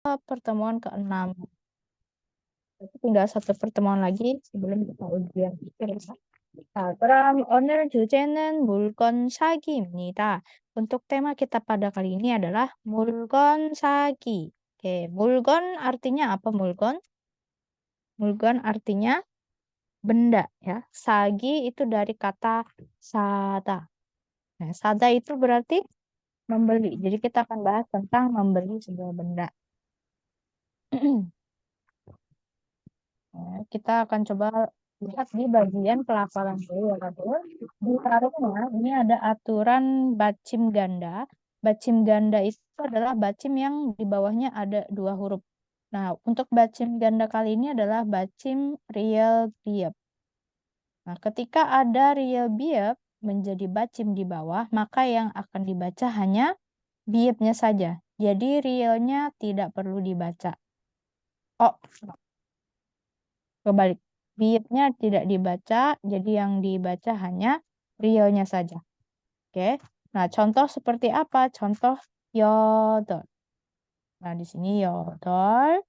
pertemuan ke-6. tinggal satu pertemuan lagi sebelum kita ujian. 자, 그럼 오늘 주제는 물건 사기입니다. Untuk tema kita pada kali ini adalah 물건 사기. Oke, 물건 artinya apa 물건? 물건 artinya benda ya. Sagi itu dari kata sada. Nah, sada itu berarti membeli. Jadi kita akan bahas tentang membeli sebuah benda. Nah, kita akan coba lihat di bagian pelafalan dulu ya Kak. Di taruhnya ini ada aturan bacim ganda. Bacim ganda itu adalah bacim yang di bawahnya ada 2 huruf. Nah, untuk bacim ganda kali ini adalah bacim real biep. Nah, ketika ada real biep menjadi bacim di bawah, maka yang akan dibaca hanya biepnya saja. Jadi realnya tidak perlu dibaca. Oh, kebalik. Biepnya tidak dibaca, jadi yang dibaca hanya realnya saja. Oke. Nah, contoh seperti apa? Contoh yodol. Nah, di sini yodol.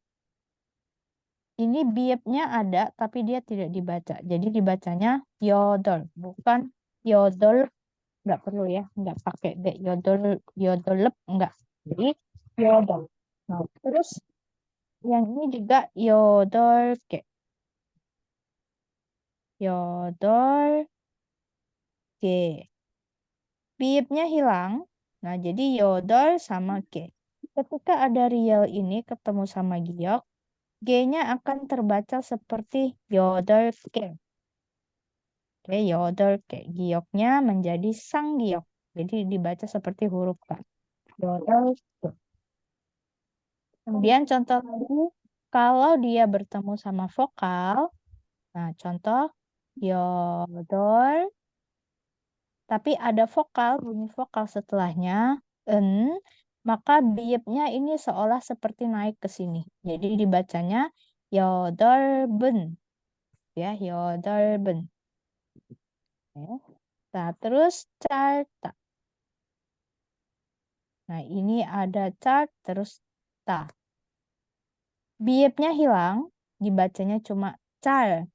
Ini biepnya ada, tapi dia tidak dibaca. Jadi dibacanya yodol, bukan yodol. Nggak perlu ya, nggak pakai d. Yodol, yodolep, nggak. Jadi yodol. Nah, terus yang ini juga yodol ke. Yodol ke. Biepnya hilang. Nah, jadi yodol sama G. Ketika ada real ini ketemu sama giok, G-nya akan terbaca seperti yodol K. Oke, yodol K. Gioknya menjadi sang giok. Jadi dibaca seperti huruf K. Yodol K. Kemudian contoh lagi, kalau dia bertemu sama vokal, nah contoh yodol, tapi ada vokal, bunyi vokal setelahnya, maka biepnya ini seolah seperti naik ke sini. Jadi dibacanya yodolben. Ya, yodolben. Ya. Nah, terus carta. Nah, ini ada chart, terus ta. Biepnya hilang, dibacanya cuma car.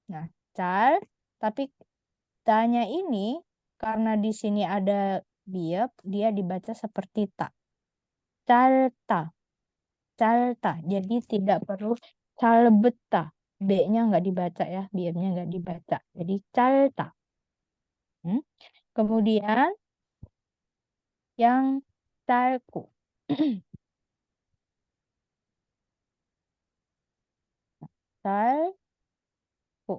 Nah, car, tapi tanya ini, karena di sini ada biep, dia dibaca seperti ta. Carta. Carta. Jadi tidak perlu calbeta. B-nya nggak dibaca ya. B-nya nggak dibaca. Jadi carta. Kemudian yang calku. Calku.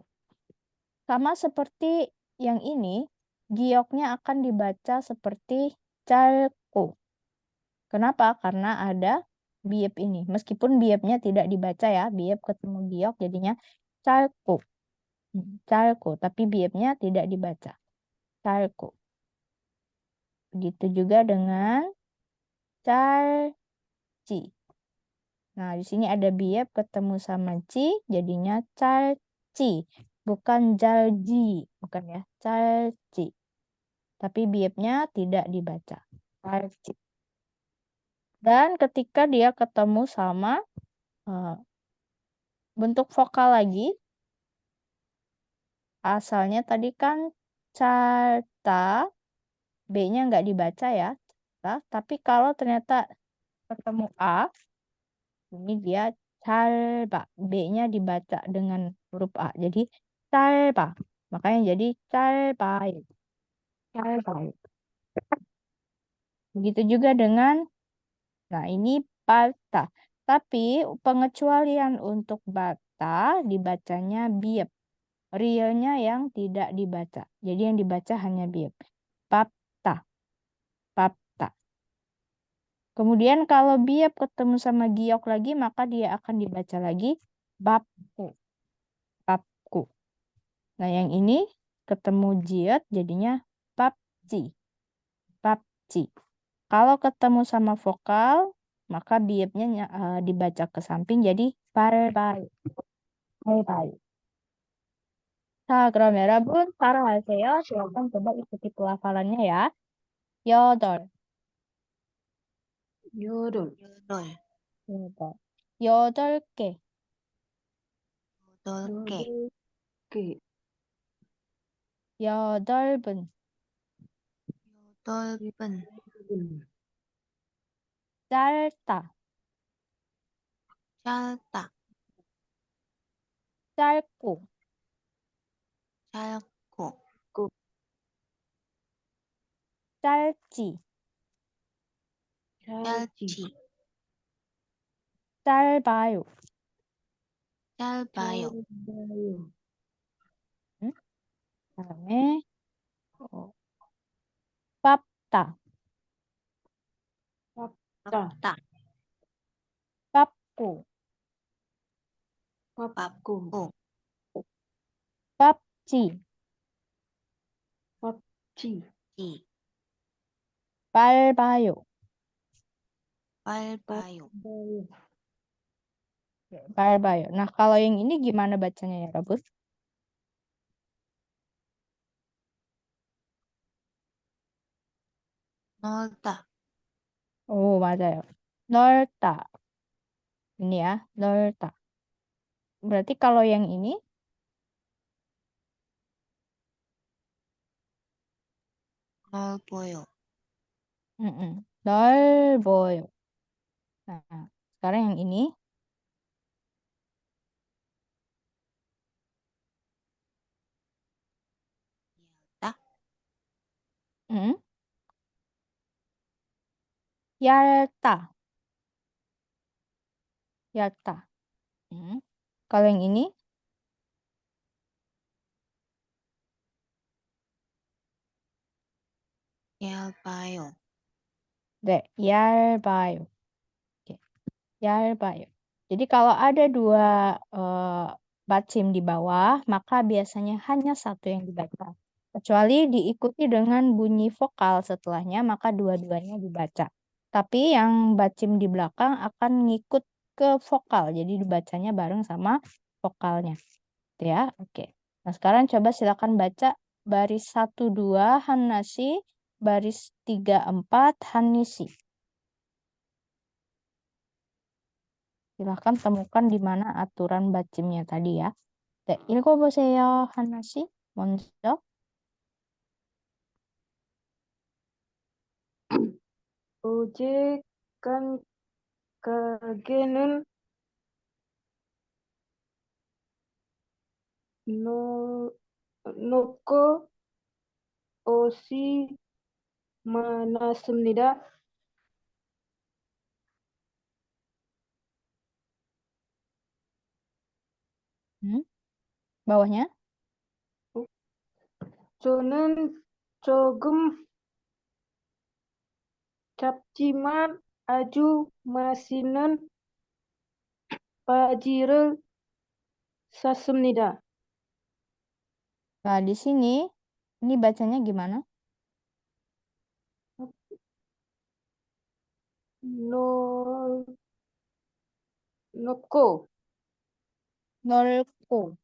Sama seperti yang ini, gioknya akan dibaca seperti calku. Kenapa? Karena ada biep ini. Meskipun biepnya tidak dibaca ya. Biep ketemu giok jadinya calku. Calku. Tapi biepnya tidak dibaca. Calku. Begitu juga dengan calci. Nah, di sini ada biep ketemu sama ci, jadinya calci. Bukan jalji. Bukan ya. Calci. Tapi biepnya tidak dibaca. Calci. Dan ketika dia ketemu sama bentuk vokal lagi, asalnya tadi kan carta, B-nya nggak dibaca ya. Tapi kalau ternyata ketemu A, ini dia calba. B-nya dibaca dengan huruf A. Jadi calba. Makanya jadi calbai. Calbai. Begitu juga dengan, nah ini bata. Tapi pengecualian untuk bata dibacanya biep. Realnya yang tidak dibaca. Jadi yang dibaca hanya biep. Bapta. Bapta. Kemudian kalau biep ketemu sama giok lagi, maka dia akan dibaca lagi bapku. Bapku. Nah, yang ini ketemu jiot jadinya bapci. Bapci. Kalau ketemu sama vokal, maka biepnya dibaca ke samping jadi 발발. 발발. 자, 그럼 여러분 따라하세요. silakan coba ikuti pelafalannya ya. 여덟, 여덟, 여덟, 여덟. 여덟 개. 8개, 8개, 여덟 분. 8분, 짧다. 짧다, 짧고. 짧고, 짧지. 짧지, 짧아요. 짧아요, 응? 다음에 빻다. 빡다, 빻고. 빡고, 빻지. pap지, 지, 빻아요. 밟아요, 빻아요. Nah, kalau yang ini gimana bacanya ya, Robus? 넓다, Oh, 맞아요. 넓다. Ini ya, 넓다. Berarti kalau yang ini, 넓어요, 넓어요. Nah, sekarang yang ini, 얇다, mm, 얇다. 얇다. Kalau yang ini, 얇아요, 네, 얇아요. Oke, 얇아요. Jadi kalau ada dua bacim di bawah, maka biasanya hanya satu yang dibaca. Kecuali diikuti dengan bunyi vokal setelahnya, maka dua-duanya dibaca. Tapi yang bacim di belakang akan ngikut ke vokal, jadi dibacanya bareng sama vokalnya. Gitu ya, oke. Nah, sekarang coba silakan baca baris 1, 2, Hanasi, baris 3, 4, Hanisi. Silahkan temukan di mana aturan bacimnya tadi ya. 네, 읽어보세요, 하나씩. 먼저. 어제 간 가게는 놓고 옷이 많았습니다. Bawahnya. 저는 조금 작지만 아주 맛있는 바지를 샀습니다. Nah, di sini, ini bacanya gimana? 놓고 넓고.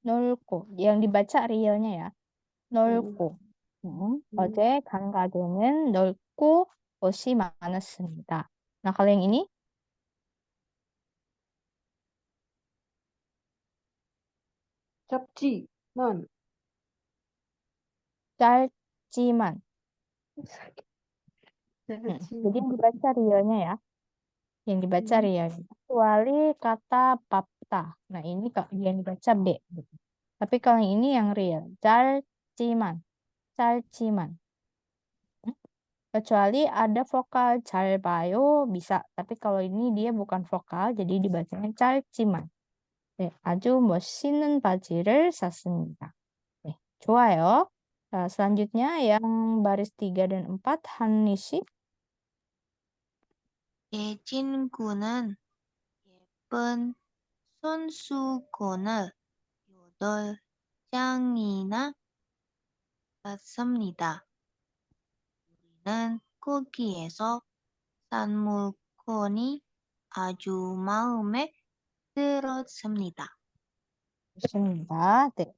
넓고. Yang dibaca realnya ya. 넓고. 어제 간 가게는 넓고 옷이 많았습니다. Nah, kalau yang ini, 작지만 짧지만. Jadi yang dibaca realnya ya. Yang dibaca realnya. Kecuali kata papta. Nah, ini yang dibaca B. Tapi kalau yang ini yang real. 짧지만. 짧지만. Kecuali ada vokal 짧아요 bisa. Tapi kalau ini dia bukan vokal, jadi dibacanya 짧지만. 네, 아주 멋있는 바지를 샀습니다. 네, 좋아요. 자, selanjutnya yang baris 3 dan 4, 한니 씨. 제 친구는 예쁜 손수건을 8장이나 샀습니다. 우리는 거기에서 산 물건이 아주 마음에 들었습니다. 좋습니다. 네,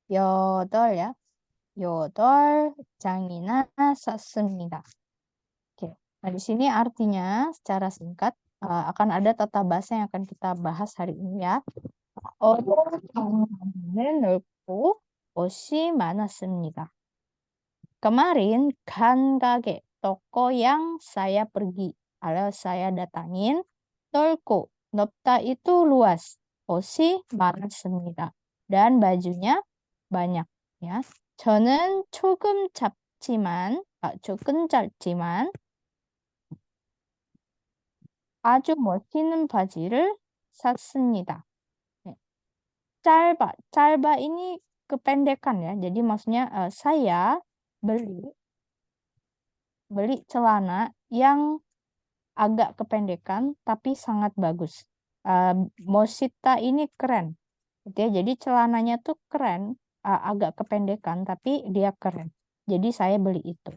8 ya. 8장이나 샀습니다. Oke. Nah, di sini artinya secara singkat, akan ada tata bahasa yang akan kita bahas hari ini ya. 어려운 방문을 넓고 옷이 많았습니다. Kemarin kan kaget toko yang saya pergi, alias saya datangin, 넓고, 넓다 itu luas, 옷이 많았습니다. Dan bajunya banyak ya. 저는 조금 짧지만 아주 멋있는 바지를 샀습니다. 짧아 ini kependekan ya. Jadi maksudnya saya beli celana yang agak kependekan tapi sangat bagus. Mosita ini keren. Gitu ya. Jadi celananya tuh keren, agak kependekan tapi dia keren. Jadi saya beli itu.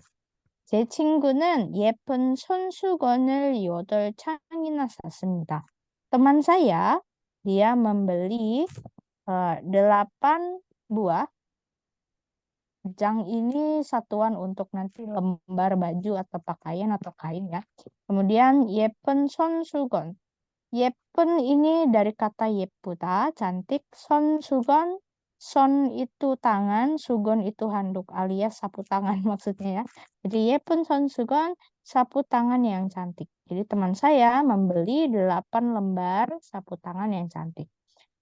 제 친구는 예쁜 손수건을 8장이나 샀습니다. Teman saya, dia membeli 8 buah. Jang ini satuan untuk nanti lembar baju atau pakaian atau kain ya. Kemudian 예쁜 손수건. 예쁜 ini dari kata 예쁘다, cantik. 손수건, son itu tangan, sugon itu handuk alias sapu tangan maksudnya ya. Jadi 예쁜 손수건, sapu tangan yang cantik. Jadi teman saya membeli 8 lembar sapu tangan yang cantik.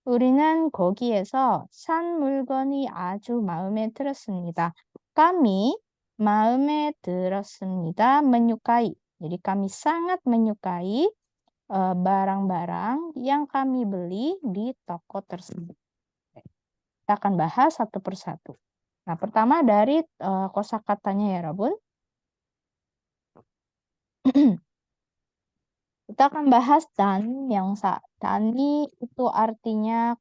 우리는 거기에서 산 물건이 아주 마음에 들었습니다. Kami 마음에 들었습니다. menyukai. Jadi kami sangat menyukai barang-barang yang kami beli di toko tersebut. Kita akan bahas satu persatu. Nah, pertama dari kosakatanya ya, Rabun. Kita akan bahas dan myongsa. Dani itu artinya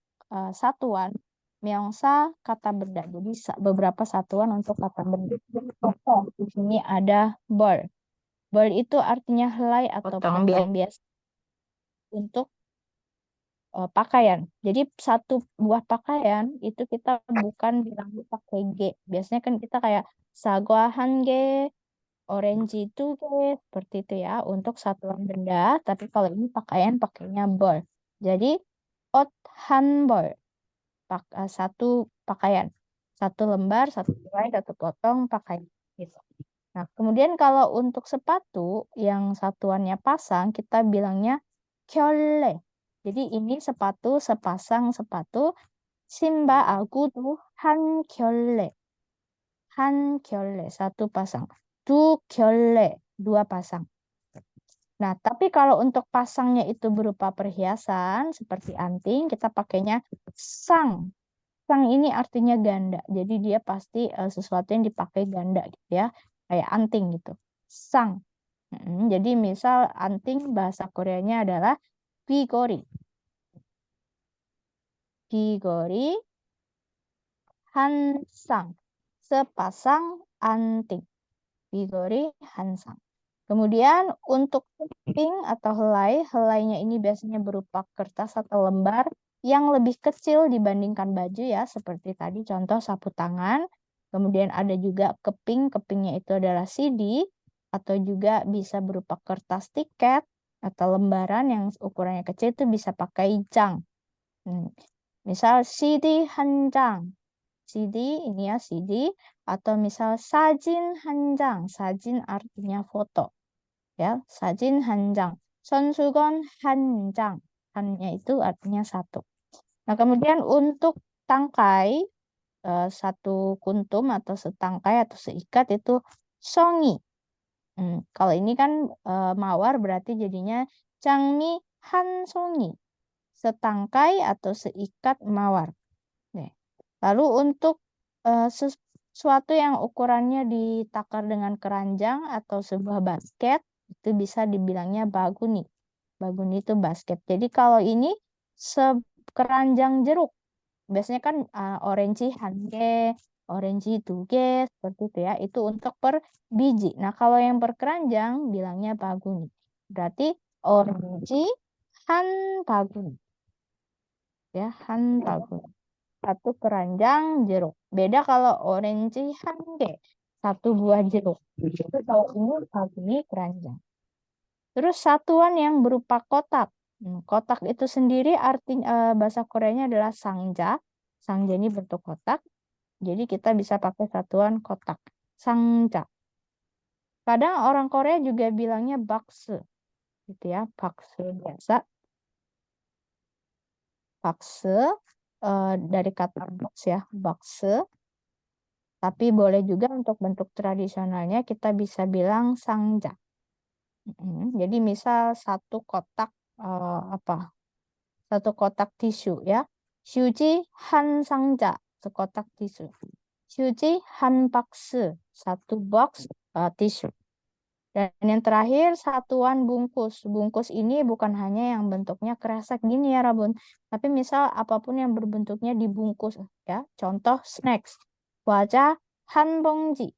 satuan. Myongsa kata benda. Jadi beberapa satuan untuk kata benda. Contoh, di sini ada bol. Bol itu artinya helai atau potong biasa untuk pakaian. Jadi satu buah pakaian itu kita bukan bilang pakai G. Biasanya kan kita kayak sagwahan G, orange itu seperti itu ya untuk satuan benda, tapi kalau ini pakaian pakainya bol. Jadi ot han bol, satu pakaian, satu lembar, satu helai, satu potong pakaian gitu. Nah, kemudian kalau untuk sepatu yang satuannya pasang kita bilangnya kyolle. Jadi ini sepatu sepasang sepatu simba agudu han kyolle. Han kyolle satu pasang. Du kyolle, 2 pasang. Nah, tapi kalau untuk pasangnya itu berupa perhiasan seperti anting, kita pakainya sang. Sang ini artinya ganda. Jadi dia pasti sesuatu yang dipakai ganda gitu ya. Kayak anting gitu. Sang. Jadi misal anting bahasa Koreanya adalah bigori. Bigori hansang. Sepasang anting. Bigori hansang. Kemudian untuk keping atau helai, helainya ini biasanya berupa kertas atau lembar yang lebih kecil dibandingkan baju ya, seperti tadi contoh sapu tangan. Kemudian ada juga keping, kepingnya itu adalah CD, atau juga bisa berupa kertas tiket, atau lembaran yang ukurannya kecil itu bisa pakai jang. Misal CD 한 장. CD ini ya CD, atau misal 사진 한 장. 사진 artinya foto. Ya, 사진 한 장. 선수건 한 장. Hannya itu artinya satu. Nah, kemudian untuk tangkai, satu kuntum atau setangkai atau seikat itu songi. Kalau ini kan mawar berarti jadinya 장미 한 송이. Setangkai atau seikat mawar. Lalu untuk sesuatu yang ukurannya ditakar dengan keranjang atau sebuah basket, itu bisa dibilangnya baguni. Baguni itu basket. Jadi kalau ini keranjang jeruk. Biasanya kan orange hange, orange 2개, seperti itu ya. Itu untuk per biji. Nah, kalau yang per keranjang bilangnya baguni. Berarti orange han baguni. Ya, han baguni. Satu keranjang jeruk. Beda kalau orange hange, satu buah jeruk. Itu kalau ini baguni keranjang. Terus satuan yang berupa kotak. Kotak itu sendiri artinya bahasa Koreanya adalah sangja. Sangja ini bentuk kotak. Jadi kita bisa pakai satuan kotak. Sangja. Kadang orang Korea juga bilangnya bakse. Gitu ya, bakse biasa. Bakse dari kata box ya, bakse. Tapi boleh juga untuk bentuk tradisionalnya kita bisa bilang sangja. Jadi misal satu kotak satu kotak tisu ya. 휴지 한 상자, sekotak tisu. 휴지 한 박스, satu box tisu. Dan yang terakhir satuan bungkus. Bungkus ini bukan hanya yang bentuknya kresek gini ya Rabun, tapi misal apapun yang berbentuknya dibungkus ya. Contoh snacks. 과자 한 봉지,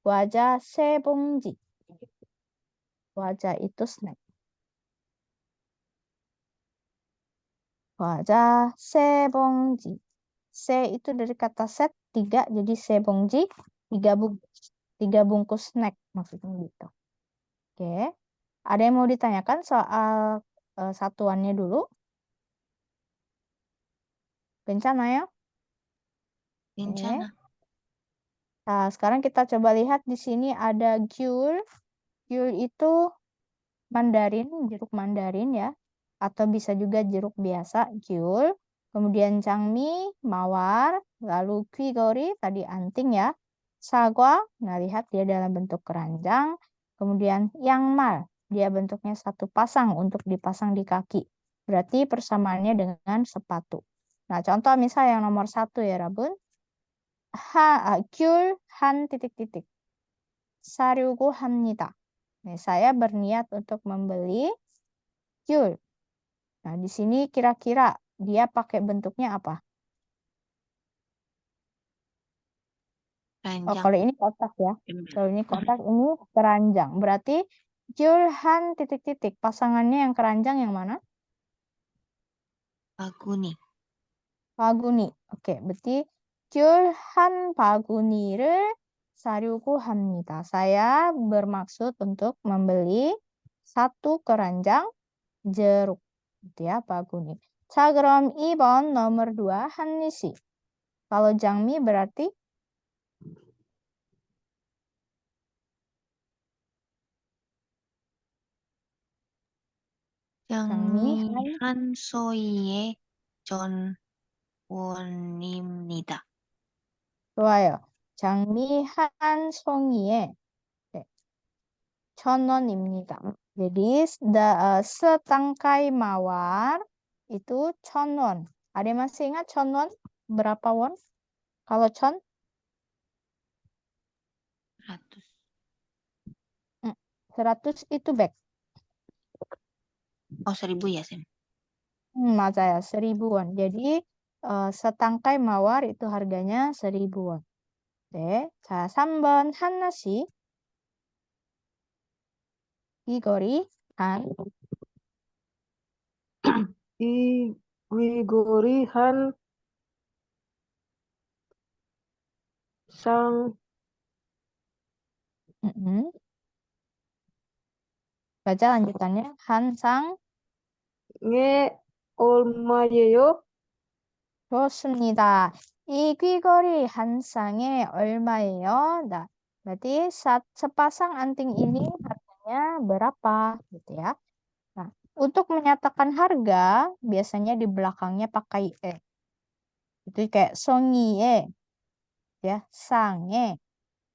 과자 세 봉지. 과자 itu snack. 과자 세 봉지. Se itu dari kata set 3 jadi se 봉지 3 bungkus snack maksudnya gitu. Oke. Ada yang mau ditanyakan soal satuannya dulu? Bencana ya? 괜찮아. Nah, sekarang kita coba lihat di sini ada gyul. Gyul itu mandarin, jeruk mandarin ya. Atau bisa juga jeruk biasa, gyul. Kemudian jangmi, mawar. Lalu gwigori, tadi anting ya. Sagwa, nah lihat dia dalam bentuk keranjang. Kemudian yangmal, dia bentuknya satu pasang untuk dipasang di kaki. Berarti persamaannya dengan sepatu. Nah, contoh misal yang nomor 1 ya, Rabun. 귤 한 titik-titik. 사려고 합니다. Nih, saya berniat untuk membeli 귤. Nah, di sini kira-kira dia pakai bentuknya apa? Oh, keranjang. kalau ini kotak ya. Kalau ini kotak, ini keranjang. Berarti 귤 한 titik-titik. Pasangannya yang keranjang yang mana? 바구니. 바구니. Oke, berarti 귤 한 바구니를 사려고 합니다. Saya bermaksud untuk membeli satu keranjang jeruk. Gitu ya, 바구니. 자, 그럼 2번 nomor 2 한니씨. Kalau 장미 berarti 장미 장미 한 소희의 전원입니다. 좋아요. 장미 한 송이에 네, 1,000원입니다. Jadi setangkai mawar itu 1,000won. Ada yang masih ingat 1,000won? Berapa won? Kalau 1,000? 100 itu bag. Oh, 1000 ya, Sem? 맞아요. 1,000won. Jadi setangkai mawar itu harganya 1,000won. 네. 자, 3번 한나씨. 귀걸이 한 I Wigori Han Sang baca lanjutannya. 한상 Nge Olmayeyo. 좋습니다. 이 귀걸이 한 쌍에 얼마예요? Nah, berarti sepasang anting ini harganya berapa? Gitu ya. Nah, untuk menyatakan harga, biasanya di belakangnya pakai e. Itu kayak 송이에, ya, 쌍에,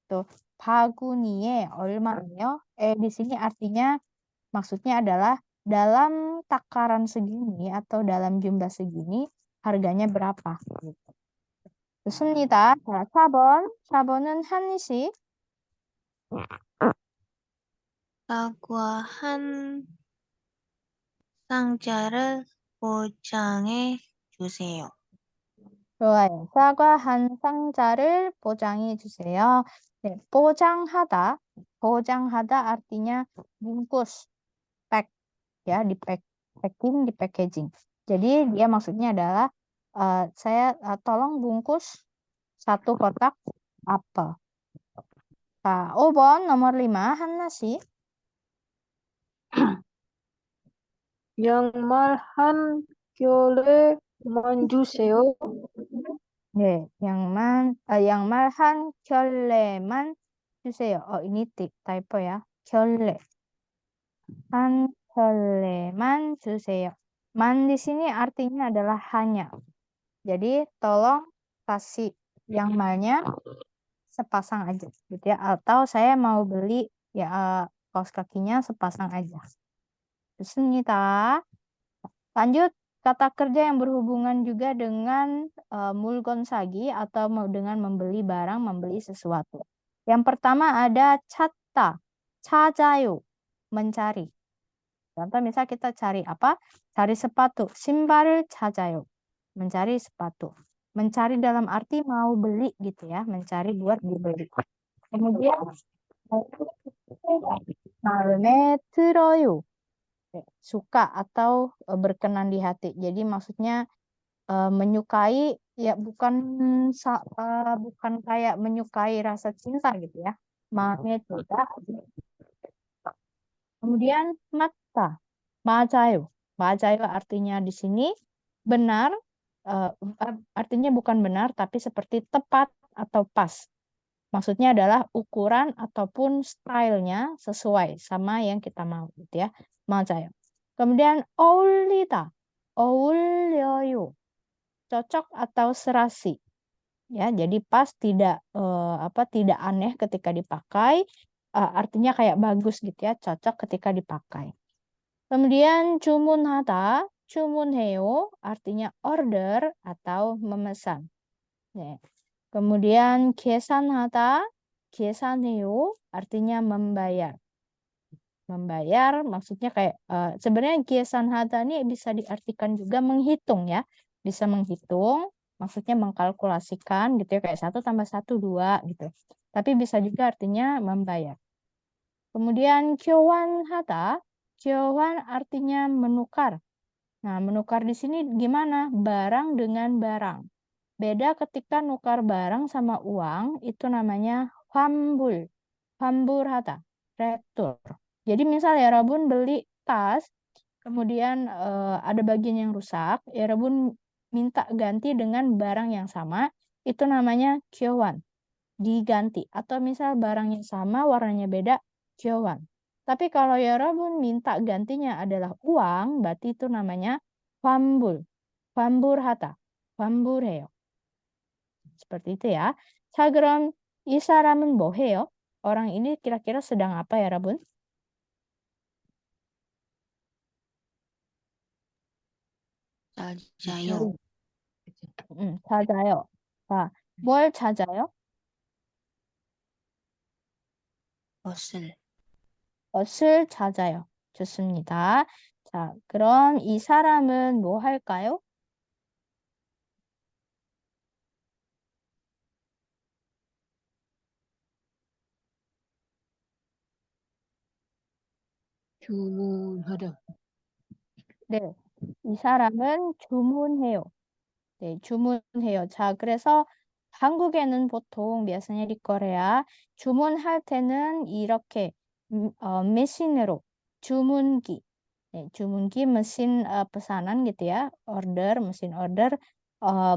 tuh, 바구니에 얼마예요? Di sini artinya, maksudnya adalah dalam takaran segini atau dalam jumlah segini, harganya berapa? Gitu. 좋습니다. 자, 4번. 4번은 한니씨. 사과 한 상자를 포장해 주세요. 좋아요. 사과 한 상자를 포장해 주세요. 네, 포장하다. 포장하다 artinya bungkus, pack ya, di packing, di packaging. Jadi dia maksudnya adalah saya tolong bungkus satu kotak apel. Nah, 5번 nomor 5 한나씨. Yang malhan kyole 주세요. 네, 양말한 켤레만 주세요. ini typo ya. 켤레. 한 켤레만 주세요. Man di sini artinya adalah hanya. Jadi tolong kasih yang malnya sepasang aja gitu ya. Atau saya mau beli ya kaos kakinya sepasang aja. 좋습니다. Lanjut kata kerja yang berhubungan juga dengan mulgon sagi atau dengan membeli barang, membeli sesuatu. Yang pertama ada 찾다, 찾아요, mencari. Contoh misal kita cari apa? Cari sepatu, 신발을 찾아요, mencari sepatu. Mencari dalam arti mau beli gitu ya, mencari buat dibeli. Kemudian 마음에 들어요. Suka atau berkenan di hati. Jadi maksudnya menyukai ya bukan bukan kayak menyukai rasa cinta gitu ya. Maafnya tidak. Kemudian mata. 맞아요. 맞아요 artinya di sini benar, artinya bukan benar tapi seperti tepat atau pas. Maksudnya adalah ukuran ataupun stylenya sesuai sama yang kita mau gitu ya. 맞아요. Kemudian 어울리다. 어울려요. Cocok atau serasi. Ya, jadi pas tidak tidak aneh ketika dipakai, artinya kayak bagus gitu ya, cocok ketika dipakai. Kemudian 주문하다, 주문해요 artinya order atau memesan. Ya. Kemudian 계산하다, 계산해요 artinya membayar. Membayar maksudnya kayak sebenarnya 계산하다 ini bisa diartikan juga menghitung ya. Bisa menghitung, maksudnya mengkalkulasikan gitu ya kayak 1 tambah 1 2 gitu. Tapi bisa juga artinya membayar. Kemudian 교환하다, 교환 artinya menukar. Nah, menukar di sini gimana? Barang dengan barang. Beda ketika nukar barang sama uang, itu namanya 환불. 환불하다, retur. Jadi misal ya Rabun beli tas, kemudian ada bagian yang rusak, ya Rabun minta ganti dengan barang yang sama, itu namanya 교환, diganti. Atau misal barang yang sama, warnanya beda, 교환. Tapi kalau ya Rabun minta gantinya adalah uang, berarti itu namanya 환불, 환불하다, 환불해요. Seperti itu ya. 자, 그럼 이 사람은 뭐 해요? Orang ini kira-kira sedang apa ya, Rabun? 찾아요. 찾아요. 자, 뭘 찾아요? 것을. 것을 찾아요. 좋습니다. 자, 그럼 이 사람은 뭐 할까요? 주문하다. 네, 이 사람은 주문해요. 네, 주문해요. 자, 그래서 한국에는 보통 biasanya di Korea 주문할 때는 이렇게 mesin으로 주문기. 네, 주문기 mesin pesanan gitu ya, order, mesin order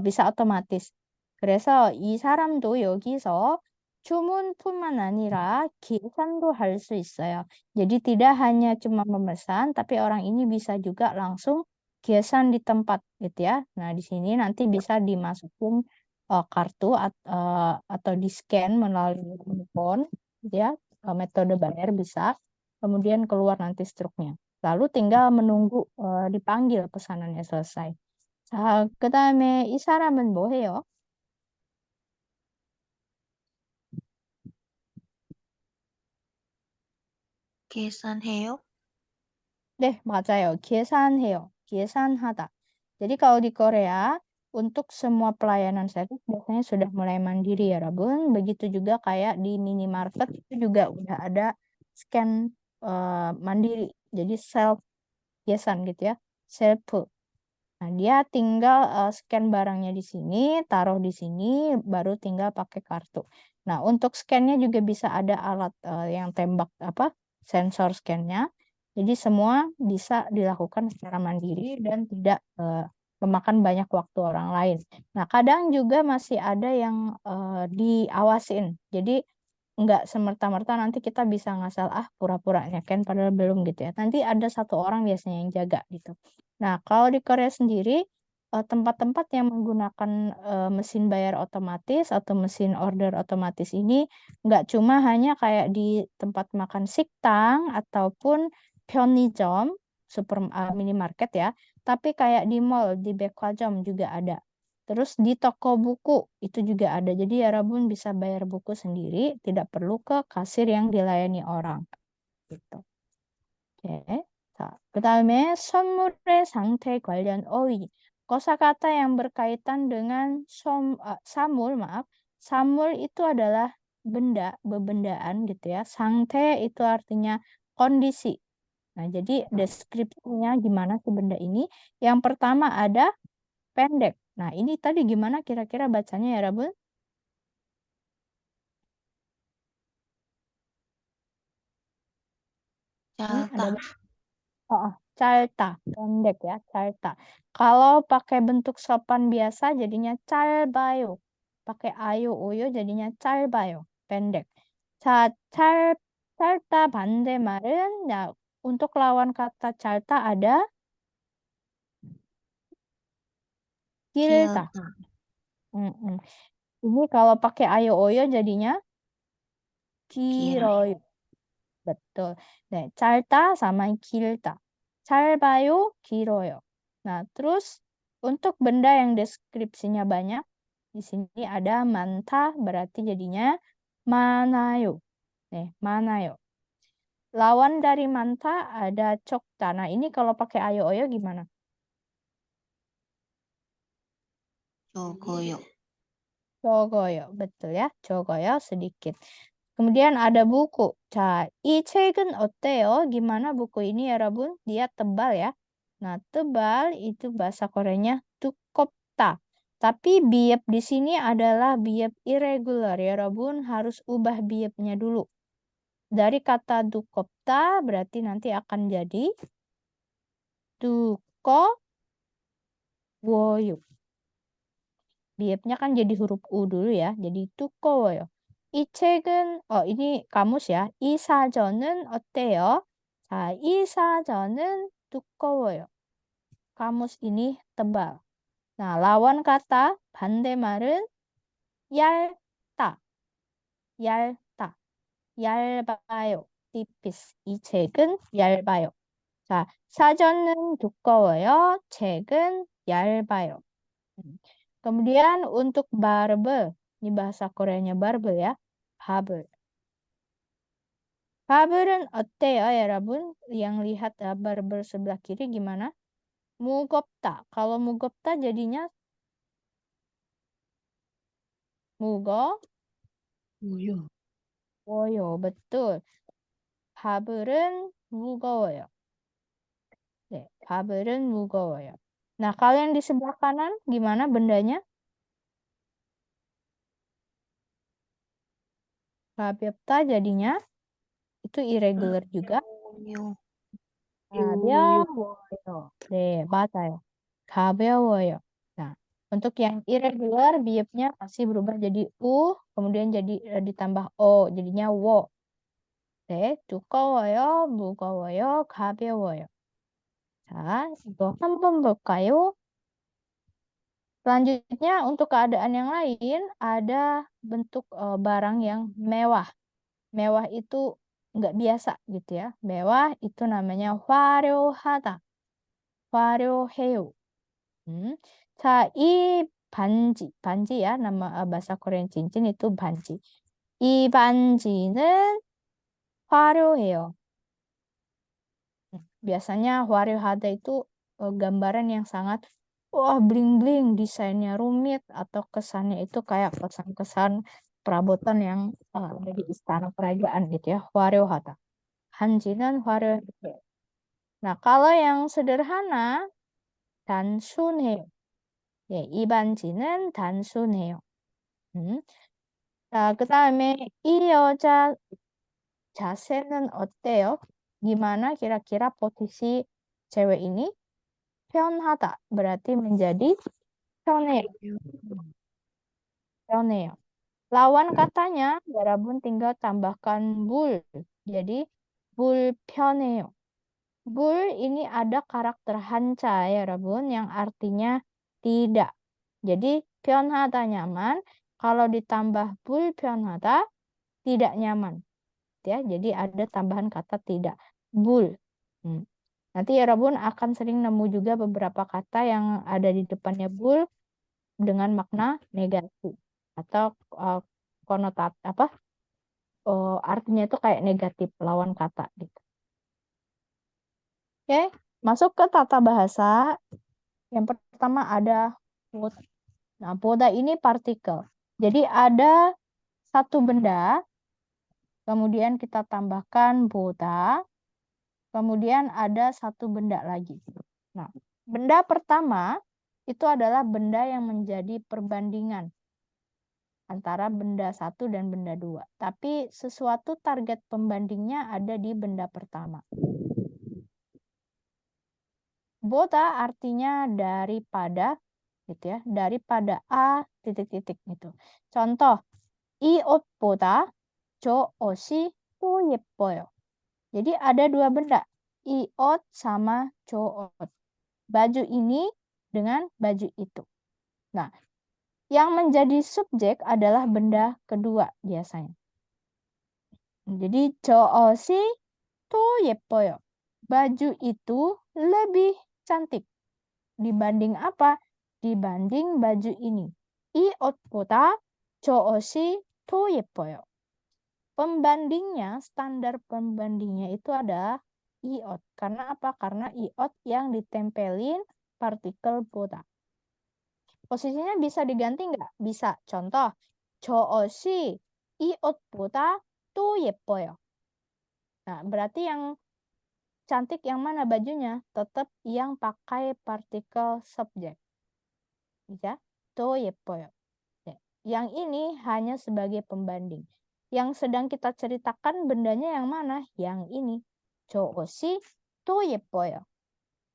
bisa otomatis. 그래서 이 사람도 여기서 주문뿐만 아니라 계산도 할 수 있어요. Jadi tidak hanya cuma memesan, tapi orang ini bisa juga langsung kesan di tempat gitu ya. Nah, di sini nanti bisa dimasukin kartu atau di scan melalui handphone gitu ya. Metode bayar bisa. Kemudian keluar nanti struknya. Lalu tinggal menunggu dipanggil pesanannya selesai. 자, 그다음에 이 사람은 뭐 해요? 계산해요. 네, 맞아요. 계산해요. 계산하다. Jadi kalau di Korea, untuk semua pelayanan servis biasanya sudah mulai mandiri ya, Rabun. Begitu juga kayak di minimarket itu juga udah ada scan mandiri. Jadi self kesan gitu ya. Self. Nah, dia tinggal scan barangnya di sini, taruh di sini, baru tinggal pakai kartu. Nah, untuk scannya juga bisa ada alat yang tembak apa? Sensor scannya. Jadi semua bisa dilakukan secara mandiri dan tidak memakan banyak waktu orang lain. Nah, kadang juga masih ada yang diawasin. Jadi nggak semerta-merta nanti kita bisa ngasal pura-pura nyaken padahal belum gitu ya. Nanti ada satu orang biasanya yang jaga gitu. Nah, kalau di Korea sendiri tempat-tempat yang menggunakan mesin bayar otomatis atau mesin order otomatis ini nggak cuma hanya kayak di tempat makan siktang ataupun 편의점, minimarket ya, tapi kayak di mall, di 백화점 juga ada. Terus di toko buku itu juga ada. Jadi Rabun bisa bayar buku sendiri, tidak perlu ke kasir yang dilayani orang. Gitu. Oke. 자, 그다음에 선물의 상태 관련 어휘. kosakata yang berkaitan dengan samul, maaf. Samul itu adalah benda, bebendaan gitu ya. Sangte itu artinya kondisi. Nah, jadi deskripsinya gimana sih benda ini? Yang pertama ada pendek. Nah, ini tadi gimana kira-kira bacanya ya, Rabun? Ini ada calta, pendek ya, calta. Kalau pakai bentuk sopan biasa jadinya calbayo. Pakai ayo uyo jadinya calbayo, pendek. calta 반대말은 ya untuk lawan kata calta ada 길다. 길다. Mm-mm. Ini kalau pakai ayo oyo jadinya 길어요. 길어요. Betul. Nah, calta sama 길다. 짧아요, 길어요. Nah, terus untuk benda yang deskripsinya banyak, di sini ada 많다 berarti jadinya 많아요. Nih, 많아요. Lawan dari 많다 ada 적다. Nah, ini kalau pakai ayo oyo gimana? 적어요. 적어요. Betul ya, 적어요 sedikit. Kemudian ada buku. 자, 이 책은 어때요? Gimana buku ini ya, Rabun? Dia tebal ya. Nah, tebal itu bahasa Koreanya 두껍다. Tapi biep di sini adalah biep irregular ya, Rabun. Harus ubah biepnya dulu. Dari kata 두껍다 berarti nanti akan jadi 두꺼워요. Biepnya kan jadi huruf U dulu ya. Jadi 두꺼워요. 이 책은 ini kamus ya. 이 사전은 어때요? 자, 이 사전은 두꺼워요. kamus ini tebal. Nah, lawan kata 반대말은 얇다. 얇다. 얇아요. tipis. 이 책은 얇아요. 자, 사전은 두꺼워요. 책은 얇아요. Kemudian untuk barbel, ini bahasa Koreanya barbel ya. Barbel. Barbel은 어때요, 여러분? Yang lihat barbel sebelah kiri gimana? 무겁다. Kalau 무겁다 jadinya 뭐요? 무거워요. betul. barbel은 무거워요. 네, barbel은 무거워요. Nah, kalau yang di sebelah kanan gimana bendanya? 가볍다 jadinya itu irregular juga. 요. 가벼워요. 네, 맞아요. 가벼워요. Nah, untuk yang irregular biepnya masih berubah jadi u, kemudian jadi ditambah o, jadinya wo. 네, 두꺼워요, 무거워요, 가벼워요. 자, 이거 한번 볼까요? Selanjutnya untuk keadaan yang lain ada bentuk barang yang mewah. Mewah itu nggak biasa gitu ya. Mewah itu namanya 화려하다. 화려해요. 자, 이 반지 ya, nama bahasa Korea cincin itu 반지. 이 반지는 화려해요. Biasanya 화려하다 itu gambaran yang sangat wah bling-bling, desainnya rumit atau kesannya itu kayak kesan-kesan perabotan yang ada di istana kerajaan gitu ya. 화려하다. 반지는 화려해요. Nah, kalau yang sederhana 단순해요. 예, 이 반지는 단순해요. 자, 그 다음에 이 여자 자세는 어때요? Gimana kira-kira posisi cewek ini? 편하다 berarti menjadi 편해요. 편해요. Lawan katanya, 여러분 tinggal tambahkan 물. Jadi 불편해요. 불 ini ada karakter hanca ya, 여러분, yang artinya tidak. Jadi 편하다 nyaman, kalau ditambah 불편하다 tidak nyaman. Ya, jadi ada tambahan kata tidak. 불. Nanti ya, 여러분 akan sering nemu juga beberapa kata yang ada di depannya 불 dengan makna negatif atau konotat artinya itu kayak negatif, lawan kata gitu. Oke, masuk ke tata bahasa. Yang pertama ada boda. Nah, boda ini partikel. Jadi ada satu benda, kemudian kita tambahkan boda, kemudian ada satu benda lagi. Nah, benda pertama itu adalah benda yang menjadi perbandingan antara benda satu dan benda dua. Tapi sesuatu target pembandingnya ada di benda pertama. Boda artinya daripada, gitu ya, daripada A titik-titik gitu. Contoh, 이 옷보다 저 옷이 더 예뻐요. Jadi ada dua benda, 이 옷 sama 저 옷. Baju ini dengan baju itu. Nah, yang menjadi subjek adalah benda kedua biasanya. Jadi 저 옷이 더 예뻐요. Baju itu lebih cantik. Dibanding apa? Dibanding baju ini. 이 옷보다 저 옷이 더 예뻐요. Pembandingnya, standar pembandingnya itu adalah iot. Karena apa? Karena iot yang ditempelin partikel boda. Posisinya bisa diganti nggak? Bisa. Contoh, 저 옷이 이 옷보다 또 예뻐요. Nah, berarti yang cantik yang mana bajunya? Tetap yang pakai partikel subjek. Ya, 또 예뻐요. Yang ini hanya sebagai pembanding. Yang sedang kita ceritakan bendanya yang mana? Yang ini. 저 옷이 더 예뻐요.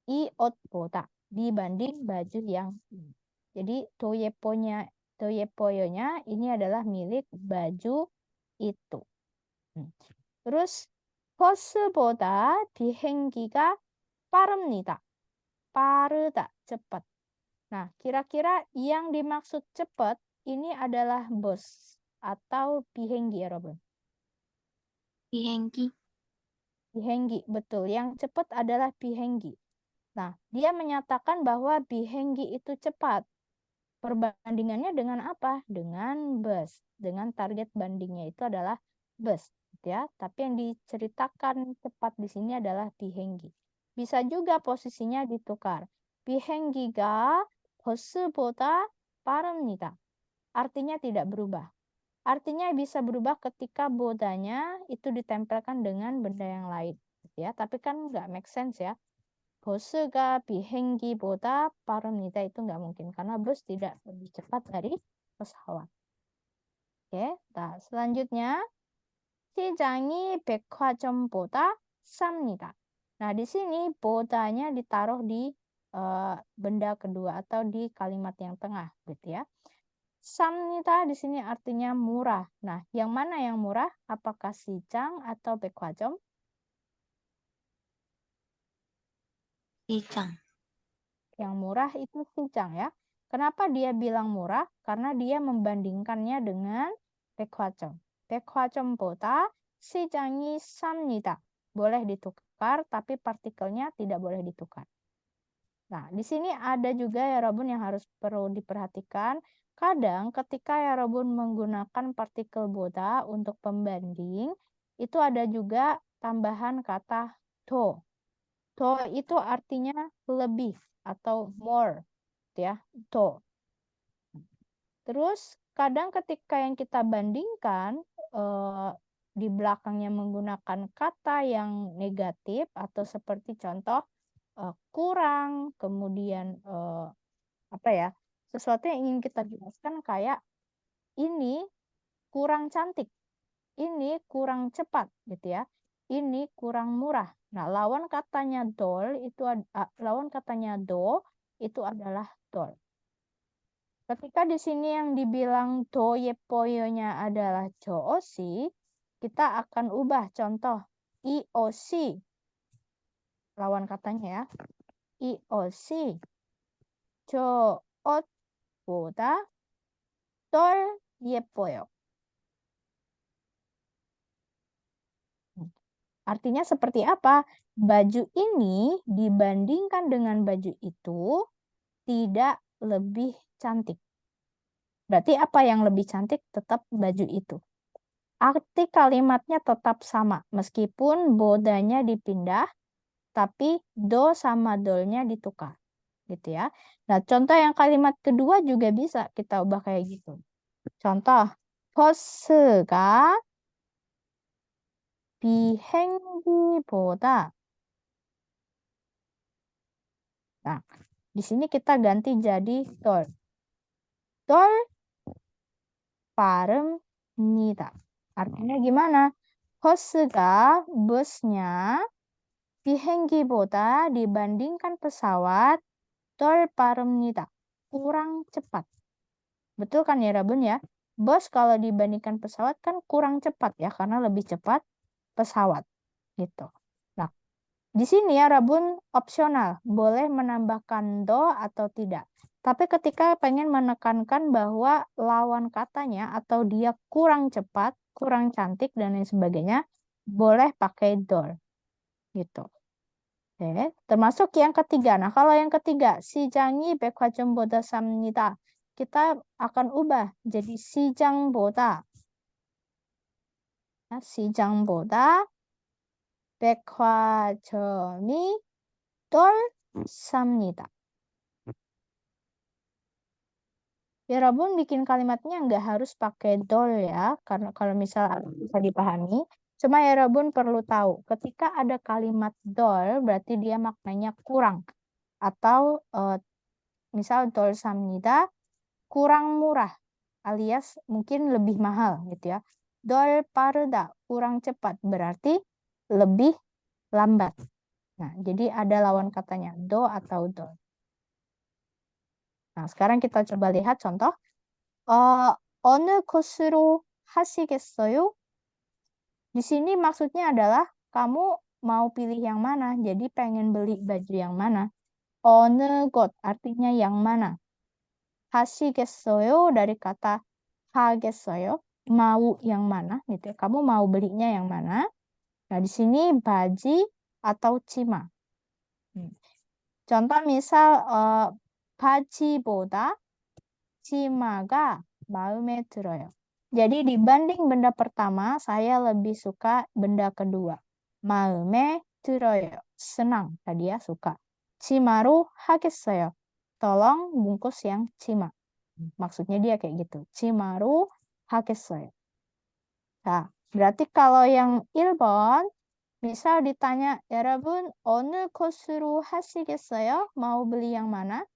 이 옷보다 dibanding baju yang ini. Jadi 더 예뻐요nya ini adalah milik baju itu. Terus 버스보다 비행기가 빠릅니다. 빠르다, cepat. Nah, kira-kira yang dimaksud cepat ini adalah bus atau 비행기, 여러분. 비행기. 비행기, betul. Yang cepat adalah 비행기. Nah, dia menyatakan bahwa 비행기 itu cepat. Perbandingannya dengan apa? Dengan bus. Dengan target bandingnya itu adalah bus, ya. Tapi yang diceritakan cepat di sini adalah 비행기. Bisa juga posisinya ditukar. 비행기가 버스보다 빠릅니다. Artinya tidak berubah. Artinya bisa berubah ketika bodanya itu ditempelkan dengan benda yang lain, ya. Tapi kan nggak make sense ya. 버스가 비행기보다 빠릅니다. Itu nggak mungkin karena bus tidak lebih cepat dari pesawat. Oke, nah selanjutnya 시장이 백화점보다 쌉니다. Nah, di sini bodanya ditaruh di benda kedua atau di kalimat yang tengah, gitu ya. 쌉니다 di sini artinya murah. Nah, yang mana yang murah? Apakah 시장 atau 백화점? 시장. Yang murah itu 시장 ya. Kenapa dia bilang murah? Karena dia membandingkannya dengan 백화점. 백화점보다 시장이 쌉니다. Boleh ditukar, tapi partikelnya tidak boleh ditukar. Nah, di sini ada juga ya Robun yang perlu diperhatikan. Kadang ketika ya Robun menggunakan partikel boda untuk pembanding, itu ada juga tambahan kata to. To itu artinya lebih atau more, ya, to. Terus kadang ketika yang kita bandingkan di belakangnya menggunakan kata yang negatif atau seperti contoh kurang, kemudian sesuatu yang ingin kita jelaskan kayak ini kurang cantik, ini kurang cepat, gitu ya. ini kurang murah. Nah, lawan katanya lawan katanya do itu adalah dol. Ketika di sini yang dibilang do yepoyonya adalah jooshi, kita akan ubah contoh ioshi. Lawan katanya ya. ioshi joot보다 덜 예뻐요. Artinya seperti apa? Baju ini dibandingkan dengan baju itu tidak lebih cantik. Berarti apa yang lebih cantik? Tetap baju itu. Arti kalimatnya tetap sama. Meskipun bodanya dipindah, tapi do sama dolnya ditukar. Gitu ya. Nah, contoh yang kalimat kedua juga bisa kita ubah kayak gitu. Contoh, 버스가 비행기보다. Nah, di sini kita ganti jadi dol덜 빠릅니다. Artinya gimana? 버스가 busnya 비행기보다 dibandingkan pesawat 덜 빠릅니다. Kurang cepat. Betul kan ya Rabun ya? Bus kalau dibandingkan pesawat kan kurang cepat ya karena lebih cepat pesawat gitu. Nah, di sini ya Rabun opsional, boleh menambahkan do atau tidak. Tapi ketika pengen menekankan bahwa lawan katanya atau dia kurang cepat, kurang cantik dan lain sebagainya, boleh pakai do gitu. Oke, termasuk yang ketiga. Nah, kalau yang ketiga, 시장이 백화점보다 쌉니다. Kita akan ubah jadi 시장보다. Nah, 시장보다 백화점이 덜 쌉니다. Ya, Rabun bikin kalimatnya nggak harus pakai dol ya, karena kalau misal bisa dipahami. Cuma ya Rabun perlu tahu, ketika ada kalimat dol, berarti dia maknanya kurang. Atau misal dol 쌉니다, kurang murah, alias mungkin lebih mahal gitu ya. 덜 빠르다, kurang cepat, berarti lebih lambat. Nah, jadi ada lawan katanya, do atau dol. Nah, sekarang kita coba lihat contoh. 어느 코스로 하시겠어요? Di sini maksudnya adalah kamu mau pilih yang mana, jadi pengen beli baju yang mana. 어느 곳 artinya yang mana. 하시겠어요 dari kata 하겠어요, mau yang mana gitu ya. Kamu mau belinya yang mana? Nah, di sini baji atau cima. Contoh misal 바지보다 치마가 마음에 들어요. Jadi dibanding benda pertama, saya lebih suka benda kedua. 마음에 들어요. Senang, tadi ya suka. 치마로 하겠어요. Tolong bungkus yang cima. Maksudnya dia kayak gitu. 치마로 하겠어요. Nah, berarti kalau yang 1번, misal ditanya, 여러분 어느 코스로 하시겠어요? Mau beli yang mana?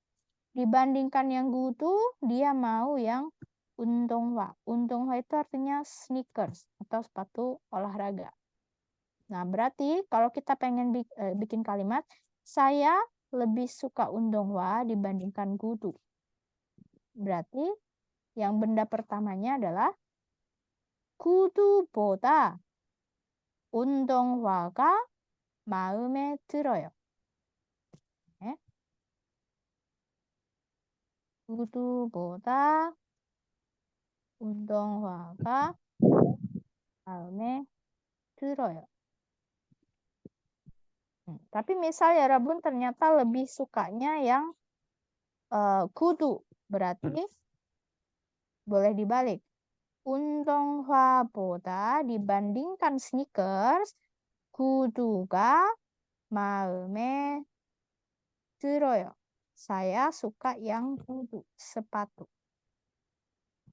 Dibandingkan yang gudu, dia mau yang 운동화. 운동화 itu artinya sneakers atau sepatu olahraga. Nah, berarti kalau kita pengen bikin kalimat, saya lebih suka 운동화 dibandingkan gudu. Berarti yang benda pertamanya adalah 구두보다 운동화가 마음에 들어요. 구두보다 운동화가 마음에 들어요. Tapi misal ya Rabun ternyata lebih sukanya yang 구두, berarti boleh dibalik. 운동화보다 dibandingkan sneakers, 구두가 마음에 들어요. Saya suka yang 구두, sepatu.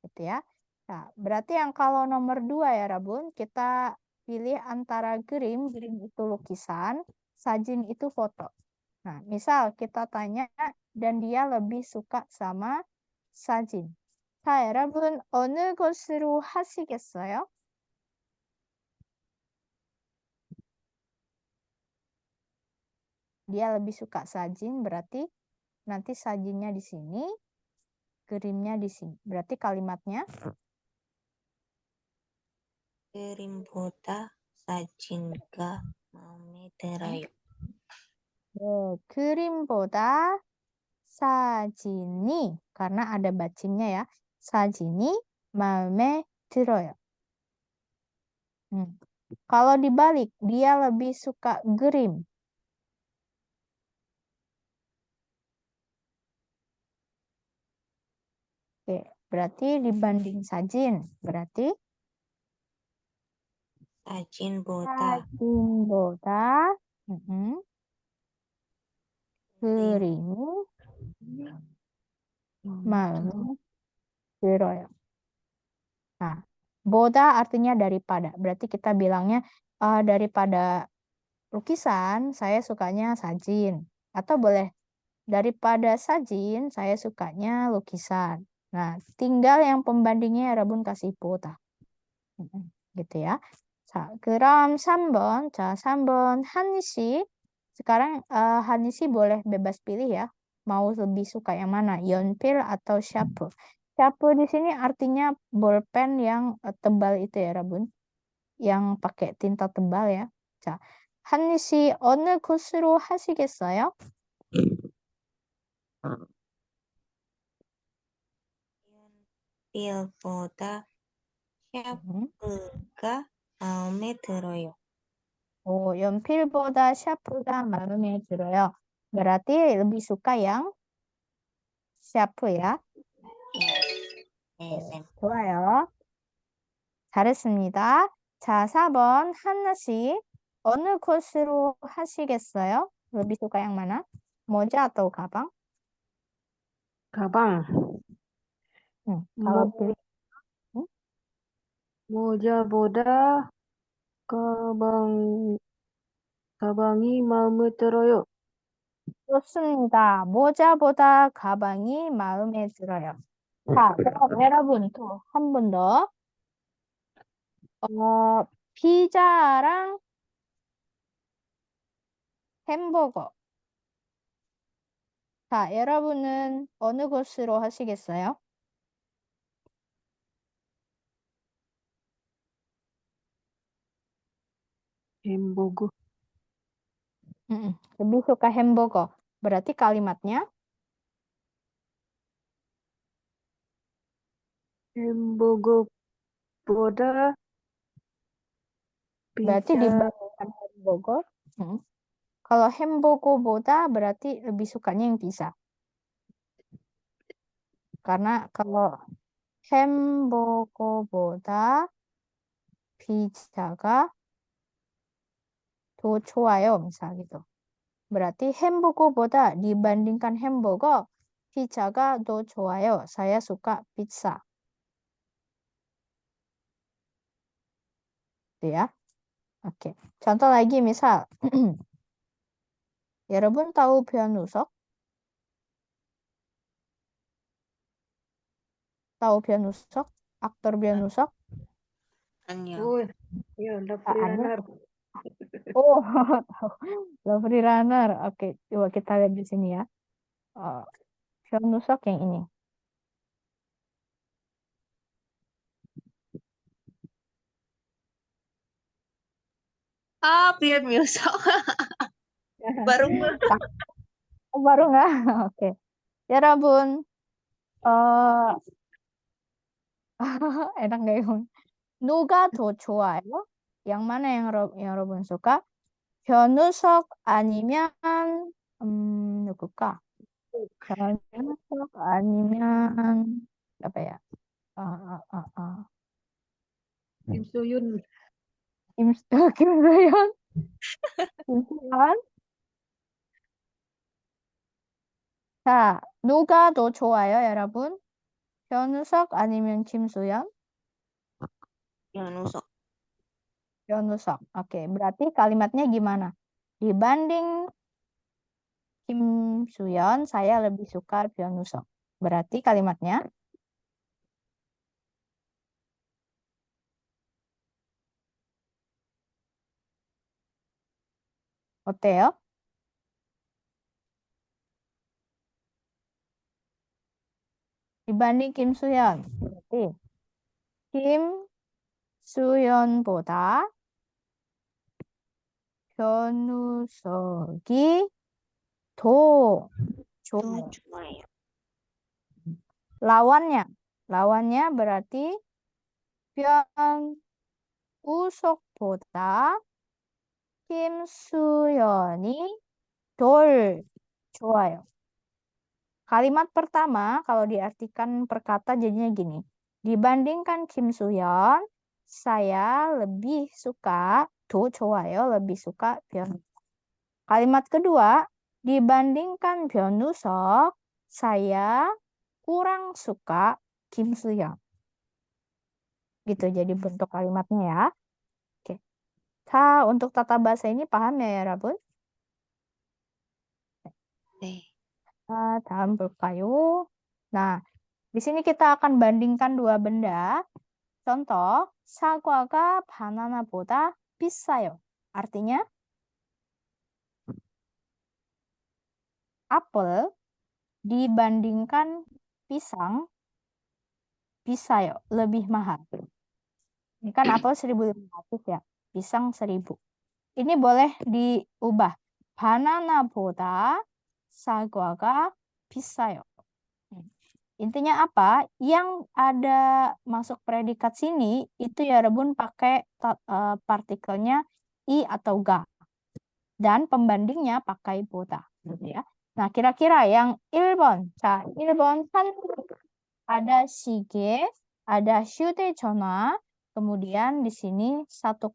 Gitu ya. Nah, berarti yang kalau nomor 2 ya Rabun, kita pilih antara 그림 itu lukisan, 사진 itu foto. Nah, misal kita tanya dan dia lebih suka sama 사진. 자, 여러분 어느 것으로 하시겠어요? Dia lebih suka sajin, berarti nanti sajinnya di sini, kirimnya di sini. Berarti kalimatnya 그림보다 사진가 마음에 들어요. 그림보다 사진이, karena ada bacingnya ya, 사진이 마음에 들어요. Kalau dibalik, dia lebih suka gerim. Oke, berarti dibanding sajin, berarti 사진보다 그림이 마음에 들어요. Nah, boda artinya daripada. Berarti kita bilangnya daripada lukisan, saya sukanya sajin. Atau boleh daripada sajin, saya sukanya lukisan. Nah, tinggal yang pembandingnya Rabun kasih boda. Gitu ya. 자, 그럼 3번. 자, 3번 한니 씨. Sekarang Hani sih boleh bebas pilih ya. Mau lebih suka yang mana? Yonpil atau sharp? Sharp di sini artinya bolpen yang tebal itu ya, Rabun. Yang pakai tinta tebal ya. 자, 한니 씨 어느 코스로 하시겠어요? 연필보다 음. 샤프가 마음에 들어요. 연필보다 샤프가 마음에 들어요. Berarti lebih suka yang 샤프 ya. 네, 쌤. 좋아요. 잘했습니다. 자, 4번 한나 씨. 어느 코스로 하시겠어요? lebih suka yang mana? Moja atau gaban? 가방. Kalau 모, pilih 모자보다 가방이 마음에 들어요. 좋습니다. 모자보다 가방이 마음에 들어요. 자, 그럼 여러분 또 한 번 더. 피자랑 햄버거. 자, 여러분은 어느 곳으로 하시겠어요? 햄버거. Lebih suka 햄버거. Berarti kalimatnya 햄버거보다 berarti 피자, dibandingkan 햄버거. Kalau 햄버거보다 berarti lebih sukanya yang pizza. Karena kalau 햄버거보다 피자가 더 좋아요. misal gitu. Berarti 햄버거보다 dibandingkan 햄버거, 피자가 더 좋아요. Saya suka pizza. Gitu ya. Oke. Contoh lagi misal. 여러분 tahu 변우석? Tahu 변우석? Aktor 변우석? 아니요. oh, ya, The Anu? Freerunner. Oh, Lovely Runner. Oke, coba kita lihat di sini ya. 변우석 yang ini. 비엘 뮤석. 바로 Oh, baru nggak? Oke. 여러분, enak nggak ya? 누가 더 좋아요? Yang mana yang 여러분 suka? 변우석 아니면 누굴까? 변우석 아니면 apa ya? Kim Soo-hyun. Kim Soo-hyun? Kim Soo-hyun? 자, 누가 더 좋아요, 여러분? 변우석 아니면 김수현? 연우석. 변우석. Oke, berarti kalimatnya gimana? Dibanding Kim Suyon, saya lebih suka 변우석. Berarti kalimatnya 어때요? dibanding Kim Soo-yeon. Berarti Kim Soo-yeon보다 변우석이 더 또 좋아요. 좋아요. lawannya berarti 변우석보다 김수연이 덜 좋아요. Kalimat pertama kalau diartikan per kata jadinya gini. Dibandingkan Kim Soo-yeon, saya lebih suka 더 좋아요, lebih suka 변우석. Kalimat kedua, dibandingkan 변우석, saya kurang suka Kim Soo-yeon. Gitu jadi bentuk kalimatnya ya. Oke. untuk tata bahasa ini paham ya, 여러분? 네. 다음 볼까요? Nah, di sini kita akan bandingkan dua benda. Contoh, 사과가 바나나보다 비싸요. Artinya, apel dibandingkan pisang 비싸요, lebih mahal. Ini kan apel 1.500 ya, pisang 1.000. Ini boleh diubah. 바나나보다 사과가 비싸요. Intinya apa? Yang ada masuk predikat sini itu ya Rebun pakai partikelnya i atau ga. Dan pembandingnya pakai 보다. Gitu ya. Nah, kira-kira yang 1번. 자, 1번 ada 시계, ada 휴대전화, kemudian di sini 1,5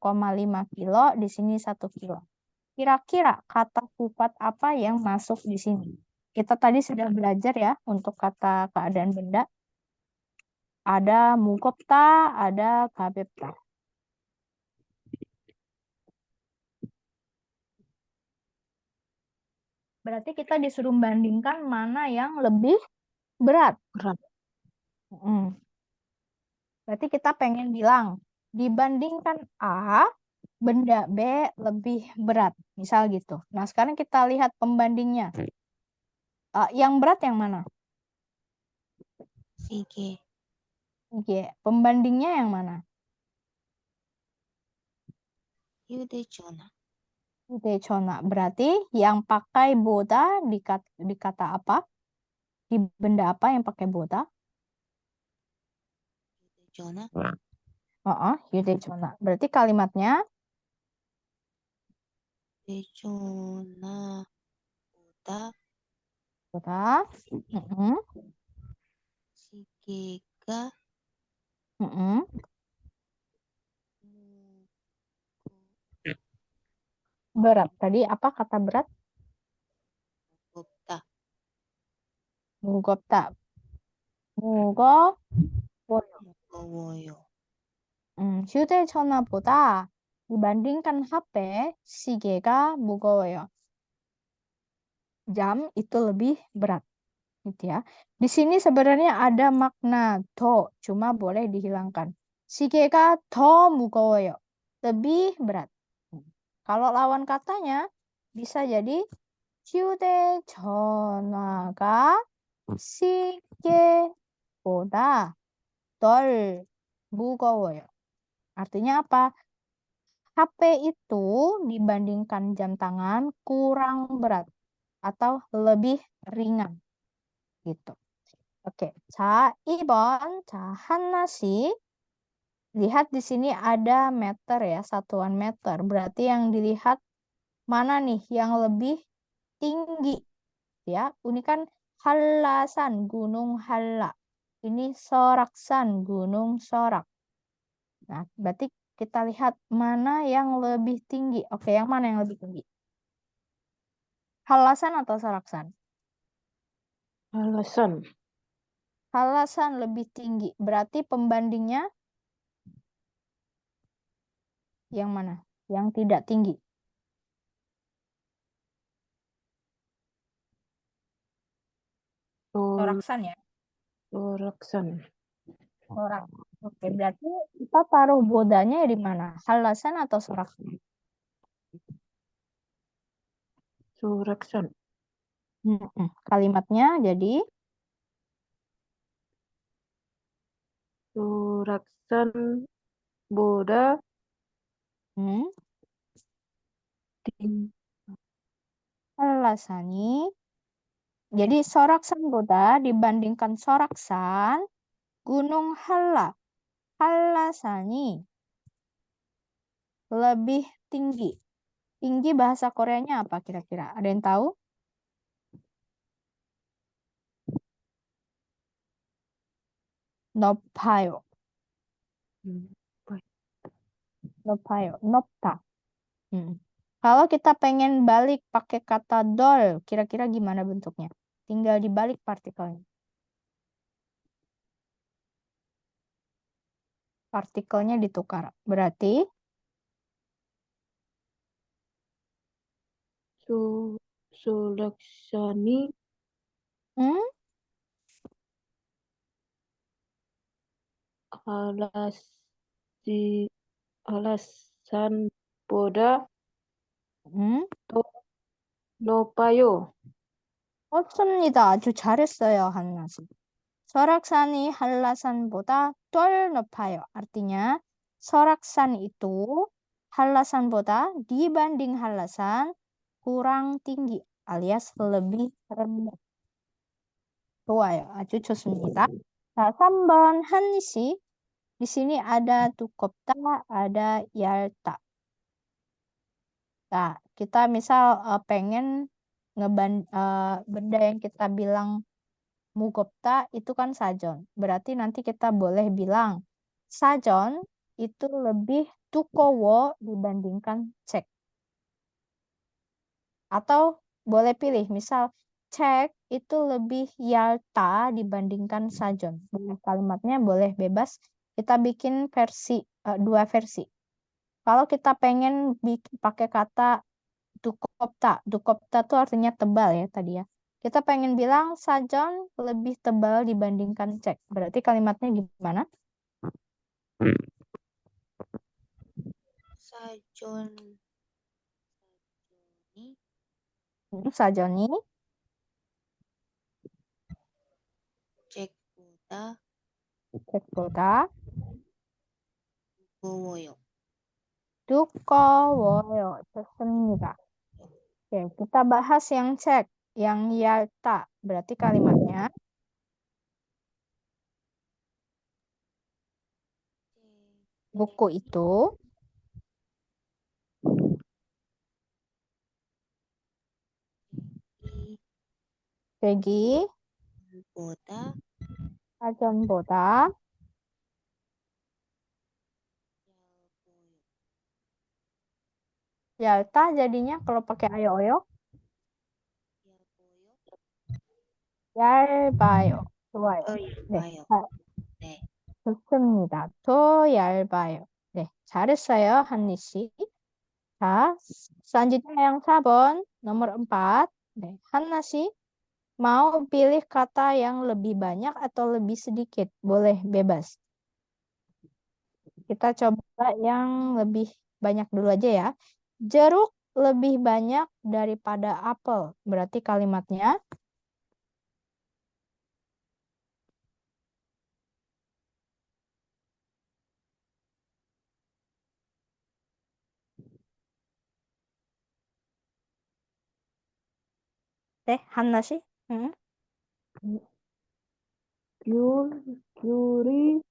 kilo, di sini 1 kilo. Kira-kira kata sifat apa yang masuk di sini? Kita tadi sudah belajar ya untuk kata keadaan benda. Ada 무겁다, ada 가볍다. Berarti kita disuruh bandingkan mana yang lebih berat. Berat. Berarti kita pengen bilang, dibandingkan A, benda B lebih berat. Misal gitu. Nah, sekarang kita lihat pembandingnya. Yang berat yang mana? 시계. Oke, pembandingnya yang mana? 휴대전화. 휴대전화. Berarti yang pakai 보다 di kata apa? Di benda apa yang pakai 보다? 휴대전화. 휴대전화. Berarti kalimatnya 휴대전화보다 보다. 시계가 berat. Tadi apa kata berat? 무겁다. 무겁다. 무거워요. 무거워요. 휴대전화보다 dibandingkan HP, 시계가 무거워요. Jam itu lebih berat. Gitu ya. Di sini sebenarnya ada makna 더, cuma boleh dihilangkan. 시계가 더 무거워요. Lebih berat. Kalau lawan katanya bisa jadi 휴대전화가 시계보다 덜 무거워요. Artinya apa? HP itu dibandingkan jam tangan kurang berat atau lebih ringan. Gitu. Oke. 자, 2번. 자, 하나씩. Lihat di sini ada meter ya, satuan meter. Berarti yang dilihat mana nih yang lebih tinggi? Ya, ini kan 한라산, gunung Halla. Ini Soraksan, gunung Sorak. Nah, berarti kita lihat mana yang lebih tinggi. Oke, yang mana yang lebih tinggi? Hallasan atau Soraksan? Alasan. Hallasan lebih tinggi. Berarti pembandingnya yang mana? Yang tidak tinggi. Soraksan ya? Soraksan. Sorak. Oke, berarti kita taruh bodanya di mana? Hallasan atau Soraksan? Soraksan. Kalimatnya jadi Soraksanboda Hmm? ting Halasani. Jadi Soraksanboda dibandingkan Soraksan, Gunung Halasani lebih tinggi. Tinggi bahasa Koreanya apa kira-kira? Ada yang tahu? Nopayo. Nopayo. Nopta. Kalau kita pengen balik pakai kata dol, kira-kira gimana bentuknya? Tinggal dibalik partikelnya. Partikelnya ditukar. Berarti Solaksani Halassanboda 높아요. 맞습니다. 아주 잘했어요, 한나 씨. 설악산이 한라산보다 덜 높아요. Artinya, 설악산 itu 한라산보다 dibanding 한라산 kurang tinggi alias lebih rendah. 좋아요. 아주 좋습니다. 자, 3번 한니 씨. Di sini ada 두껍다, ada 얇다. Nah, kita misal pengen benda yang kita bilang mugopta itu kan sajon. Berarti nanti kita boleh bilang sajon itu lebih tukowo dibandingkan cek. Atau boleh pilih, misal cek itu lebih yalta dibandingkan sajon. Kalimatnya boleh bebas. Kita bikin dua versi. Kalau kita pengen pakai kata dukopta itu artinya tebal ya tadi ya. Kita pengen bilang sajon lebih tebal dibandingkan cek. Berarti kalimatnya gimana? sajoni Sajoni cek보다 무거워요. 무거워요. 두꺼워요. 좋습니다. Oke, kita bahas yang cek, yang yalta. Berarti kalimatnya buku itu segi sajon보다 yalta jadinya kalau pakai ayo-oyo 얇아요. 좋아요. 네. 네. 좋습니다. 더 얇아요. 네, 잘했어요, 한니 씨. 자, selanjutnya yang 4번, nomor 4. 네, 한나 씨 mau pilih kata yang lebih banyak atau lebih sedikit? Boleh, bebas. Kita coba yang lebih banyak dulu aja ya. Jeruk lebih banyak daripada apel. Berarti kalimatnya 한나 씨? 귤이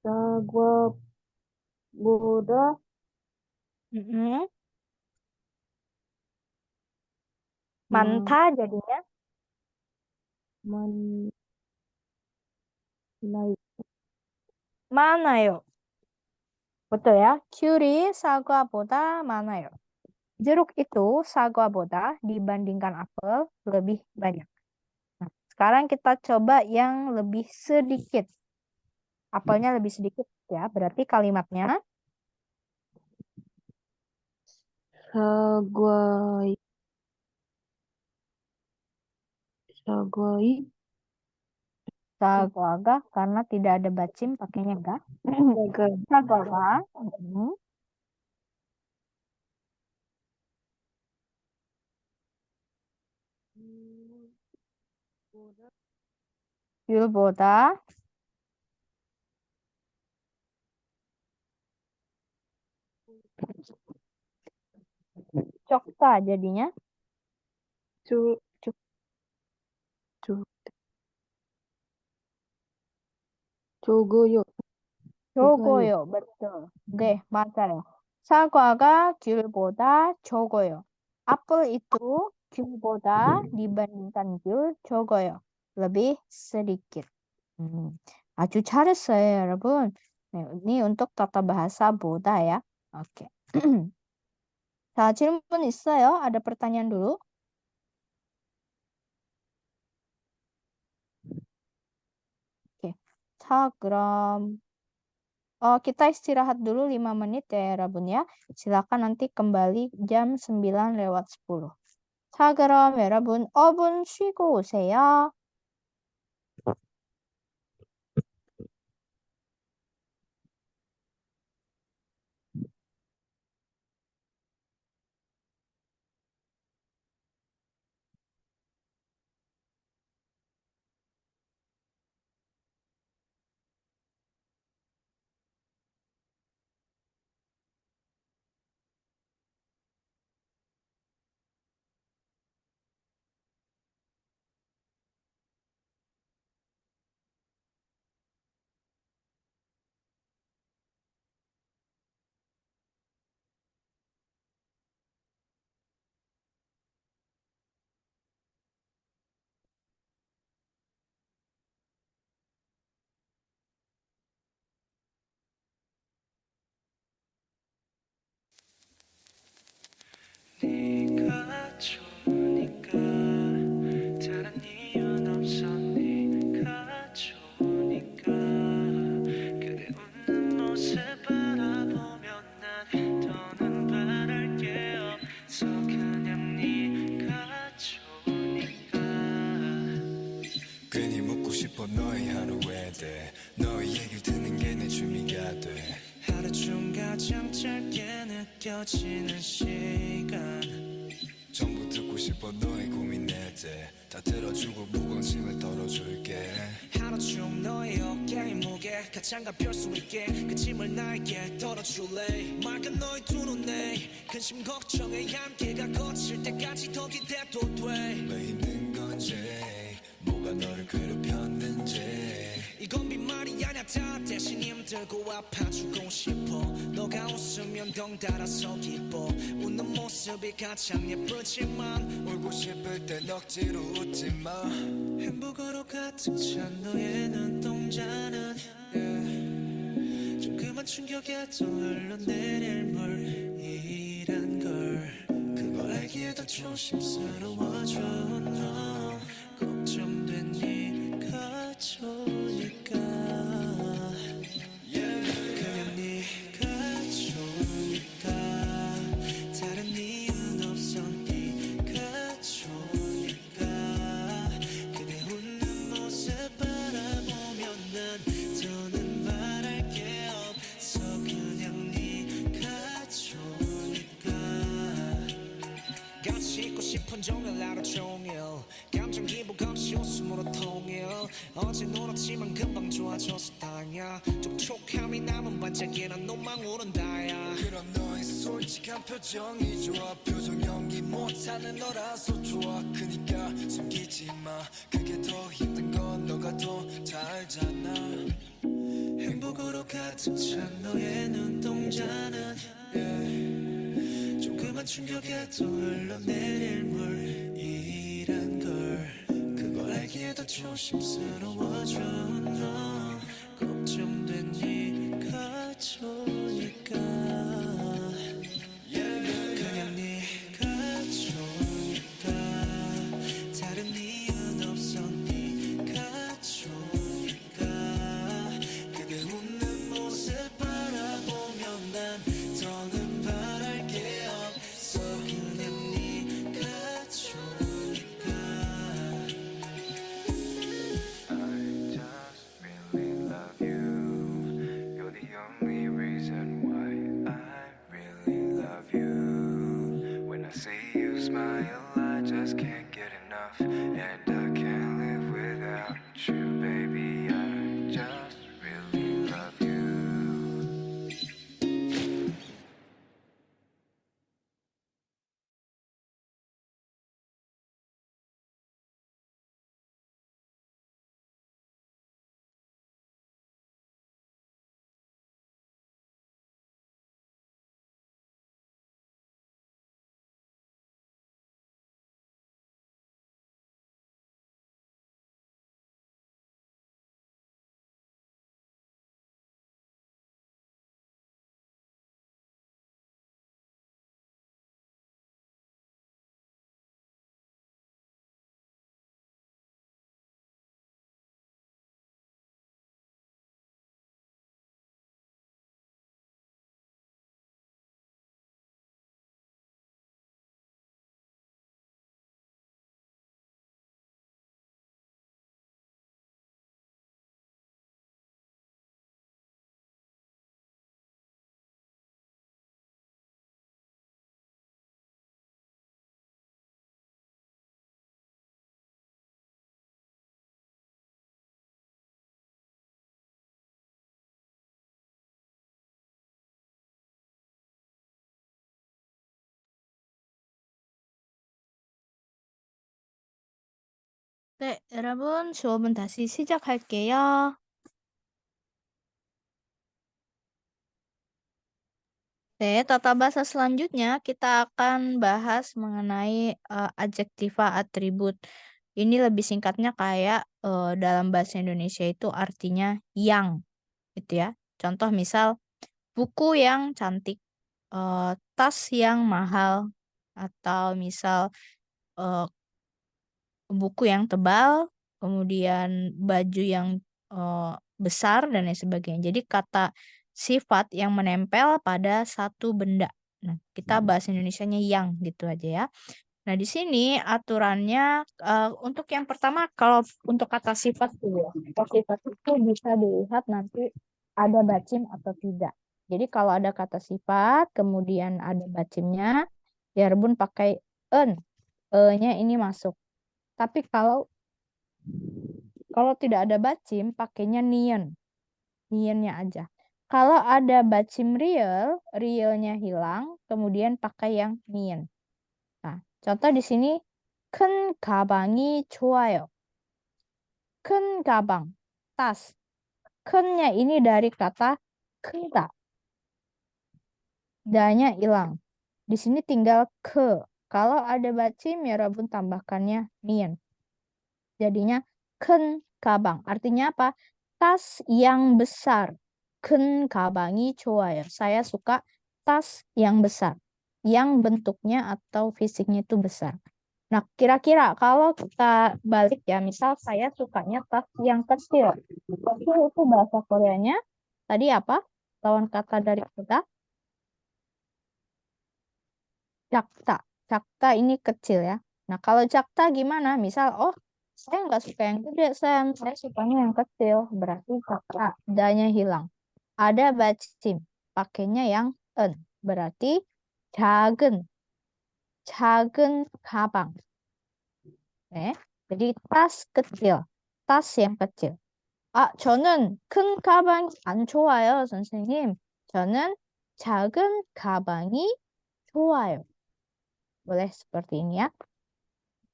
사과보다 많다 jadinya. 많아요. Betul ya. 귤이 사과보다 많아요. Jeruk itu saguaboda dibandingkan apel lebih banyak. Nah, sekarang kita coba yang lebih sedikit. Apelnya lebih sedikit ya. Berarti kalimatnya 사과이 saguaga karena tidak ada bacim pakainya enggak. Saguaga. 귤보다 적다 jadinya 주, 주, 주, 적어요. 적어요. betul. Oke, 맞아요. 사과가 귤보다 적어요. apel itu 귤보다 dibandingkan 귤 적어요. lebih sedikit. 아주 잘했어요, 여러분. 네, ini untuk tata bahasa 보다 ya. 오케이. 자, 질문 있어요? ada pertanyaan dulu? Oke. 자, 그럼 kita istirahat dulu 5 menit ya, 여러분 ya. silakan nanti kembali jam 9:10. 자, 그럼 여러분 5분 쉬고 오세요. 네가 좋으니까 다른 이유는 없어. 네가 좋으니까 그대 웃는 모습 바라보면 난 더는 바랄 게 없어. 그냥 네가 좋으니까. 괜히 묻고 싶어 너의 하루에 대해. 너의 얘기를 듣는 게 내 취미가 돼. 하루 중 가장 짧게 느껴지는 시간. 전부 듣고 싶어 너의 고민에 대해. 다 들어주고 무거운 짐을 덜어줄게. 하루 중 너의 어깨의 무게 가장 가벼울 수 있게 그 짐을 나에게 덜어줄래. 맑은 너의 두 눈에 근심 걱정의 한계가 거칠 때까지 더 기대도 돼. 왜 힘든 건지 뭐가 너를 괴롭혔는지. 이건 빈말이 아냐 다 대신 힘들고 아파주고 싶어. 너가 웃으면 덩달아서 기뻐. 웃는 모습이 가장 예쁘지만 울고 싶을 땐 억지로 웃지 마. 행복으로 가득 찬 너의 눈동자는 조그만 충격에도 흘러내릴 물이란 걸. 그걸 알기에 더 조심스러워져. 너 걱정된 네가 좋으니까. 그냥 네가 좋으니까. 다른 이유는 없어. 네가 좋으니까. 그대 웃는 모습 바라보면 난 더는 바랄 게 없어. 그냥 네가 좋으니까. 같이 있고 싶은 종일 하루 종일 감정 기복 없이 웃음으로 통일. 어제 놀았지만 금방 좋아져서 다행이야. 촉촉함이 남은 반짝이는 눈망 오른다야. 그럼 너의 솔직한 표정이 좋아. 표정 연기 못하는 너라서 좋아. 그니까 숨기지 마. 그게 더 힘든 건 너가 더 잘 알잖아. 행복으로 가득 찬 너의 눈동자는 조그만 충격에도 흘러내릴 물이란 걸. 그걸 알기에 더 조심스러워져. 너 걱정된 네가 좋으니까. 그냥 네가 좋으니까. 다른 이유는 없어. 네가 좋으니까. 그대 웃는 모습 바라보면 난 더는 바랄 게 없어. 그냥 네가 좋으니까. I just really love you. You're the only reason why I really love you. When I see you smile, I just can't get enough. enough, and I can't live without you, baby. I just really love you. 네, 여러분 수업은 다시 시작할게요. Oke, tata bahasa selanjutnya kita akan bahas mengenai adjektiva atribut. Ini lebih singkatnya kayak dalam bahasa Indonesia itu artinya yang, gitu ya. Contoh misal buku yang cantik, tas yang mahal, atau misal eh, buku yang tebal, kemudian baju yang besar dan lain sebagainya. Jadi kata sifat yang menempel pada satu benda. Nah, kita bahas Indonesianya yang gitu aja ya. Nah, di sini aturannya untuk yang pertama kalau untuk kata sifat dulu ya. Kata sifat itu bisa dilihat nanti ada bacim atau tidak. Jadi kalau ada kata sifat kemudian ada bacimnya, ya Rebun pakai en. E-nya ini masuk. Tapi kalau tidak ada bacim, pakainya nien. Niennya aja. Kalau ada bacim real, realnya hilang, kemudian pakai yang nien. Nah, contoh di sini, 큰 가방이 좋아요. 큰 가방, tas. 큰nya ini dari kata 크다. Da-nya hilang. Di sini tinggal ke. Kalau ada bacim, ya Rabun tambahkannya nien. Jadinya 큰 가방. Artinya apa? Tas yang besar. 큰 가방이 좋아요. Saya suka tas yang besar. Yang bentuknya atau fisiknya itu besar. Nah, kira-kira kalau kita balik ya, misal saya sukanya tas yang kecil. Kecil itu bahasa Koreanya. Tadi apa? Lawan kata dari kita. Jakta. Jakta ini kecil ya. Nah, kalau jakta gimana? Misal, oh, saya nggak suka yang gede, saya sukanya yang kecil. Berarti jakta, danya hilang. Ada bacim, pakainya yang en. Berarti 작은, 작은 가방. jadi tas kecil, tas yang kecil. 저는 큰 가방이 안 좋아요, 선생님. 저는 작은 가방이 좋아요. boleh seperti ini ya.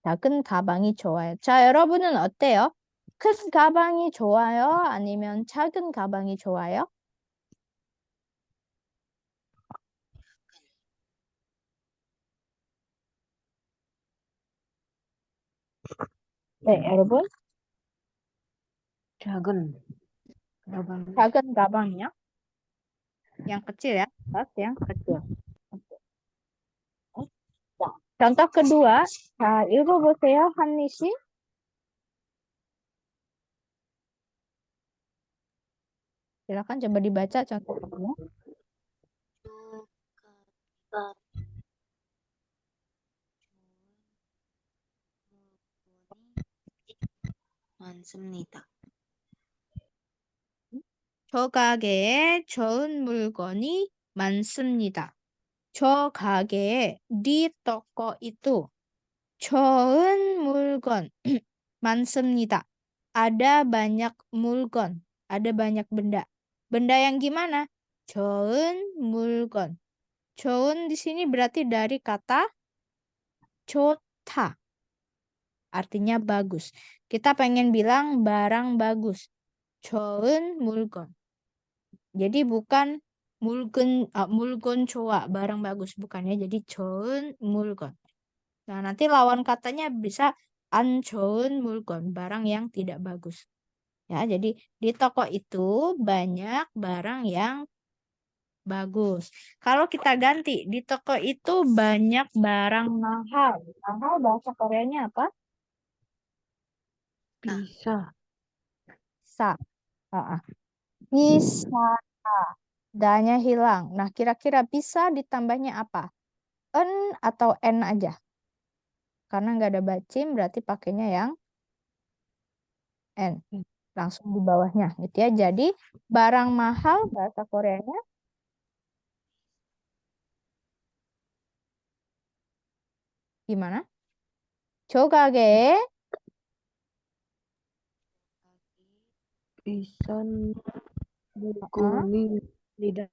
작은 가방이 좋아요. 자, 여러분은 어때요? 큰 가방이 좋아요? 아니면 작은 가방이 좋아요? 네, 여러분. 작은 가방. 작은 가방이요? Yang kecil ya, tas yang kecil. 자, contoh kedua, 읽어보세요, 한니 씨. Silakan coba dibaca contoh kedua. 조가가 많습니다. 저 가게에 좋은 물건이 많습니다. 저 가게에 di toko itu. 좋은 물건 많습니다. Ada banyak 물건. Ada banyak benda. Benda yang gimana? 좋은 물건. 좋은 di sini berarti dari kata 좋다. Artinya bagus. Kita pengen bilang barang bagus. 좋은 물건. Jadi bukan 물건 좋아, barang bagus. Bukan ya. Jadi 좋은 물건. Nah, nanti lawan katanya bisa 안 좋은 물건, barang yang tidak bagus. Ya, jadi di toko itu banyak barang yang bagus. Kalau kita ganti, di toko itu banyak barang mahal. Mahal bahasa Koreanya apa? Bisa. Sa. Ah, ah. Bisa. Danya hilang. Nah, kira-kira bisa ditambahnya apa? En atau n aja? Karena nggak ada bacim, berarti pakainya yang n. Langsung di bawahnya gitu ya. Jadi barang mahal bahasa Koreanya gimana? 조가게. Pisan 어? mulkuni lidah.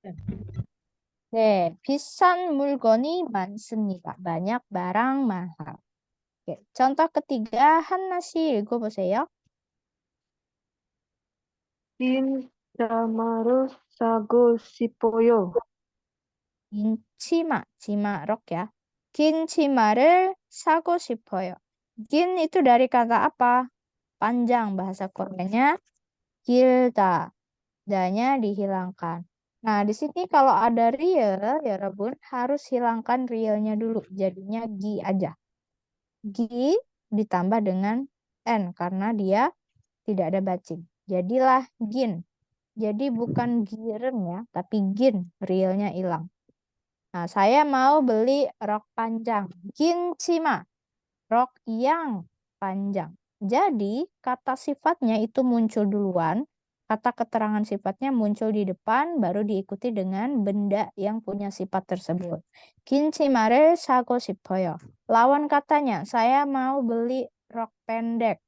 네, 비싼 물건이 많습니다. banyak barang mahal. 오케이. contoh ketiga, 하나씩 읽어보세요. Kin camaru sago sipoyo. 긴 치마, 치마 rok ya. 긴 치마를 사고 싶어요. 긴 itu dari kata apa? Panjang bahasa Koreanya. 길다. Danya dihilangkan. Nah, di sini kalau ada real, ya Rebun, harus hilangkan realnya dulu. Jadinya gi aja. Gi ditambah dengan n karena dia tidak ada bacing. Jadilah gin. Jadi bukan giren ya, tapi gin. Realnya hilang. Nah, saya mau beli rok panjang. Gin cima. Rok yang panjang. Jadi, kata sifatnya itu muncul duluan. Kata keterangan sifatnya muncul di depan, baru diikuti dengan benda yang punya sifat tersebut. 긴 치마를 사고 싶어요. Lawan katanya, saya mau beli rok pendek.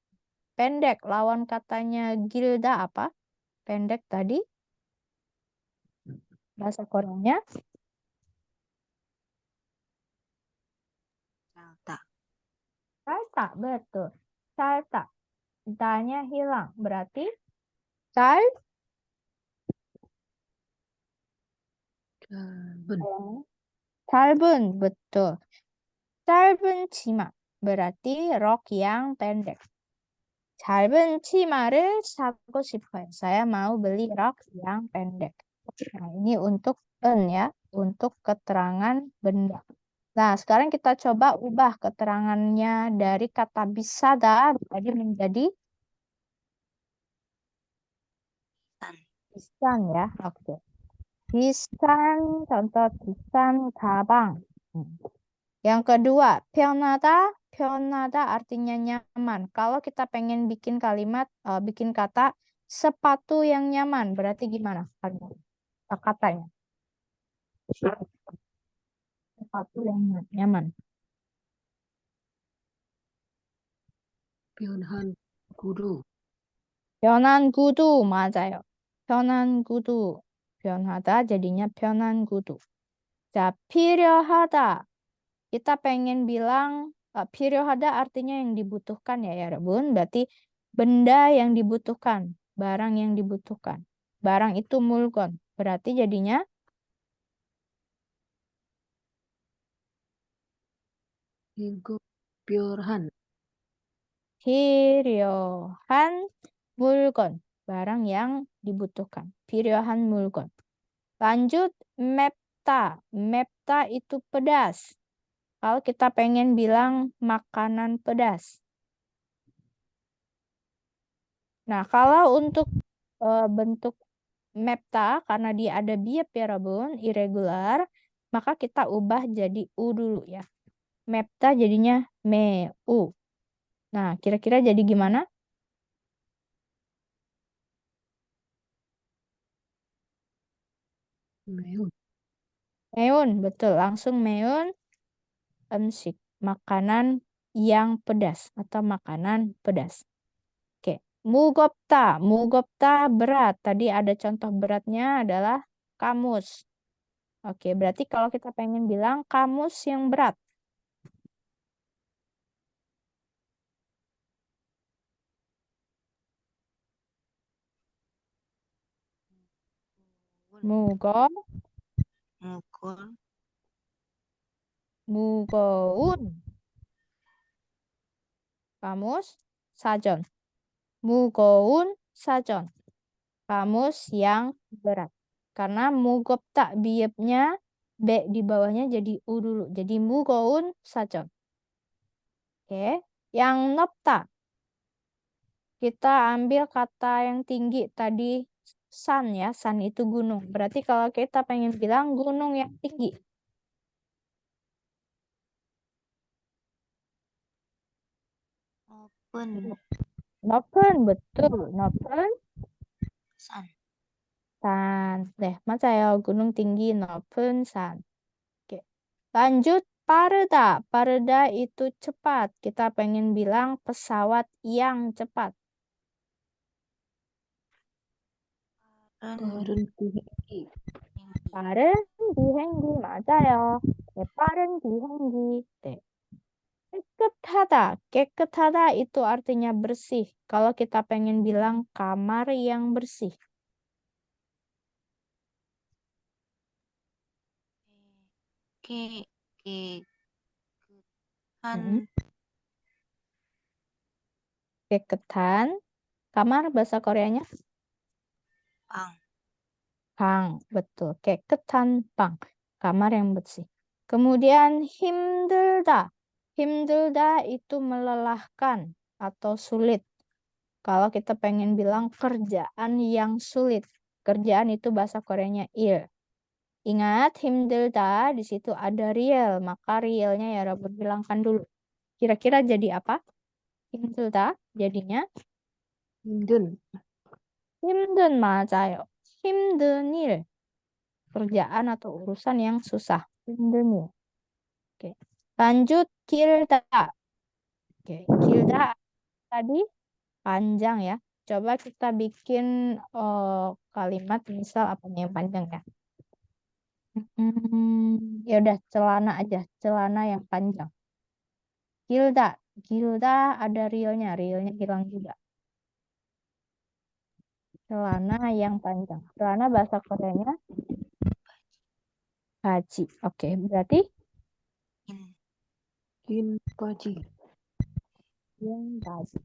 Pendek, lawan katanya gilda apa? Pendek tadi, bahasa Koreanya. 짧다. Salta, betul. Salta. Tanya hilang. Berarti sal Jalben. 짧은, betul. 짧은 치마. berarti rok yang pendek. 짧은 치마를 사고 싶어요. Saya mau beli rok yang pendek. Nah, ini untuk en ya, untuk keterangan benda. Nah, sekarang kita coba ubah keterangannya dari kata bisada tadi menjadi 산. bisan ya. Oke. Bisan, contoh bisan 가방. Yang kedua, 편하다. 편하다 artinya nyaman. Kalau kita pengen bikin kalimat, bikin kata sepatu yang nyaman, berarti gimana katanya? Sepatu yang nyaman. Pionhan guru. 편한 구두, 맞아요. 편한 구두. 편하다 jadinya 편한 구두. 자, 필요하다. Kita pengen bilang 필요하다 artinya yang dibutuhkan ya, 여러분. Berarti benda yang dibutuhkan, barang yang dibutuhkan. Barang itu mulgon. Berarti jadinya Hinggo piorhan. 필요한 물건. Barang yang dibutuhkan. 필요한 물건. Lanjut, 맵다. 맵다 itu pedas. Kalau kita pengen bilang makanan pedas. Nah, kalau untuk bentuk 맵다, karena dia ada biap ya, Rabun, irregular, maka kita ubah jadi u dulu ya. 맵다 jadinya 매우. Nah, kira-kira jadi gimana? Meun. 매운, betul. Langsung 매운 음식, makanan yang pedas atau makanan pedas. Oke, 무겁다. 무겁다 berat. Tadi ada contoh beratnya adalah kamus. Oke, berarti kalau kita pengen bilang kamus yang berat. 무거, Mukul. 무거운. Kamus 사전. 무거운 사전. Kamus yang berat. Karena 무겁다 biepnya B di bawahnya jadi U dulu. Jadi 무거운 사전. Oke. Yang 높다. Kita ambil kata yang tinggi tadi san ya. San itu gunung. Berarti kalau kita pengen bilang gunung yang tinggi. Open. 높은 betul. 높은 San. 산. 네, 맞아요. gunung tinggi 높은 산. Oke. Lanjut 빠르다. 빠르다 itu cepat. Kita pengen bilang pesawat yang cepat. 빠른 비행기. 빠른 비행기 맞아요. 네, 빠른 비행기. 네. 깨끗하다. 깨끗하다 itu artinya bersih. Kalau kita pengen bilang kamar yang bersih. Ke. Mm-mm. Han. 깨끗한 kamar bahasa Koreanya Pang. 방. Betul. 깨끗한 방. Kamar yang bersih. Kemudian 힘들다. 힘들다 itu melelahkan atau sulit. Kalau kita pengen bilang kerjaan yang sulit. Kerjaan itu bahasa Koreanya 일. Ingat 힘들다 di situ ada real. Maka realnya ya Robert bilangkan dulu. Kira-kira jadi apa? 힘들다 jadinya 힘든. 힘든 맞아요. 힘든 일. Kerjaan atau urusan yang susah. 힘든 일. Oke. Lanjut 길다. Oke, 길다 tadi panjang ya. Coba kita bikin kalimat misal apa nih yang panjang ya. Ya udah celana aja, celana yang panjang. Gilda, Gilda ada realnya, realnya hilang juga. Celana yang panjang. Celana bahasa Koreanya baji. Oke, berarti In. 긴 바지. 긴 바지.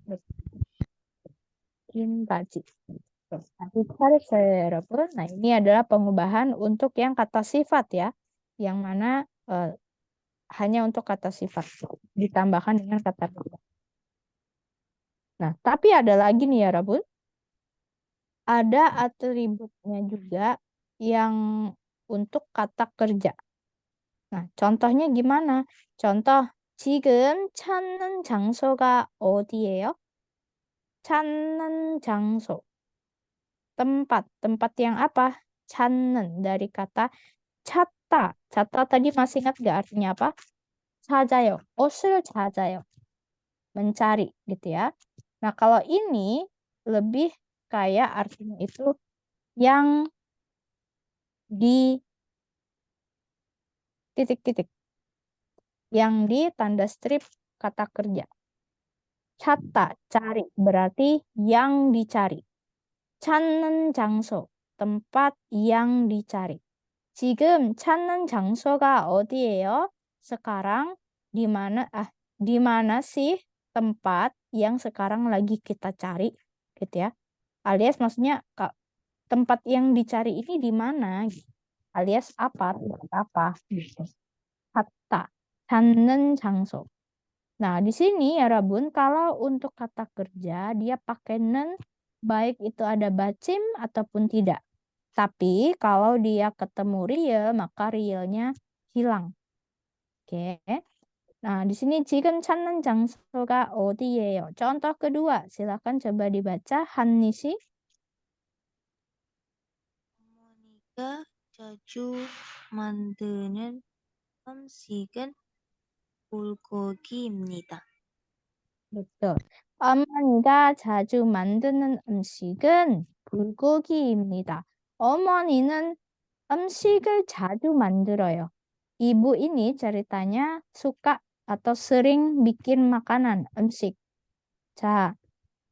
긴 바지. Nanti saya 여러분. Nah, ini adalah pengubahan untuk yang kata sifat ya. Yang mana hanya untuk kata sifat ditambahkan dengan kata kerja. Nah, tapi ada lagi nih ya, Rabun. Ada atributnya juga yang untuk kata kerja. Nah, contohnya gimana? Contoh, 지금 찾는 장소가 어디예요? 찾는 장소. Tempat. Tempat yang apa? 찾는. Dari kata 찾다. 찾다 tadi masih ingat gak artinya apa? 찾아요. 옷을 찾아요. Mencari gitu ya. Nah, kalau ini lebih kayak artinya itu yang di titik-titik. Yang di tanda strip kata kerja. 찾다, cari. Berarti yang dicari. 찾는 장소, tempat yang dicari. 지금 찾는 장소가 어디예요? Sekarang di mana sih tempat yang sekarang lagi kita cari gitu ya. Alias maksudnya tempat yang dicari ini di mana? Alias apa? Tempat apa gitu. 찾다, 찾는 장소. Nah, di sini ya Rabun, kalau untuk kata kerja dia pakai nen baik itu ada bacim ataupun tidak. Tapi kalau dia ketemu real, maka realnya hilang. Oke. Nah, di sini 지금 찾는 장소가 어디예요? Contoh kedua, silakan coba dibaca 한니시. 어머니가 자주 만드는 음식은 불고기입니다. betul. 어머니가 자주 만드는 음식은 불고기입니다. 어머니는 음식을 자주 만들어요. Ibu ini ceritanya suka atau sering bikin makanan, 음식. 자,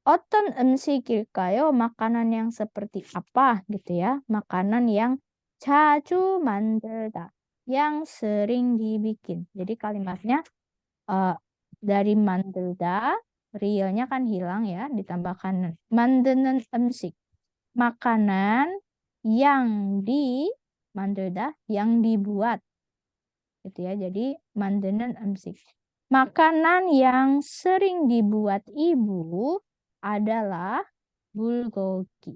어떤 음식일까요? Makanan yang seperti apa gitu ya? Makanan yang 자주 만들다, yang sering dibikin. Jadi kalimatnya dari 만들다, realnya kan hilang ya, ditambahkan 만드는 음식. Makanan yang 만들다, yang dibuat. Gitu ya. Jadi 만드는 음식. Makanan yang sering dibuat ibu adalah bulgogi.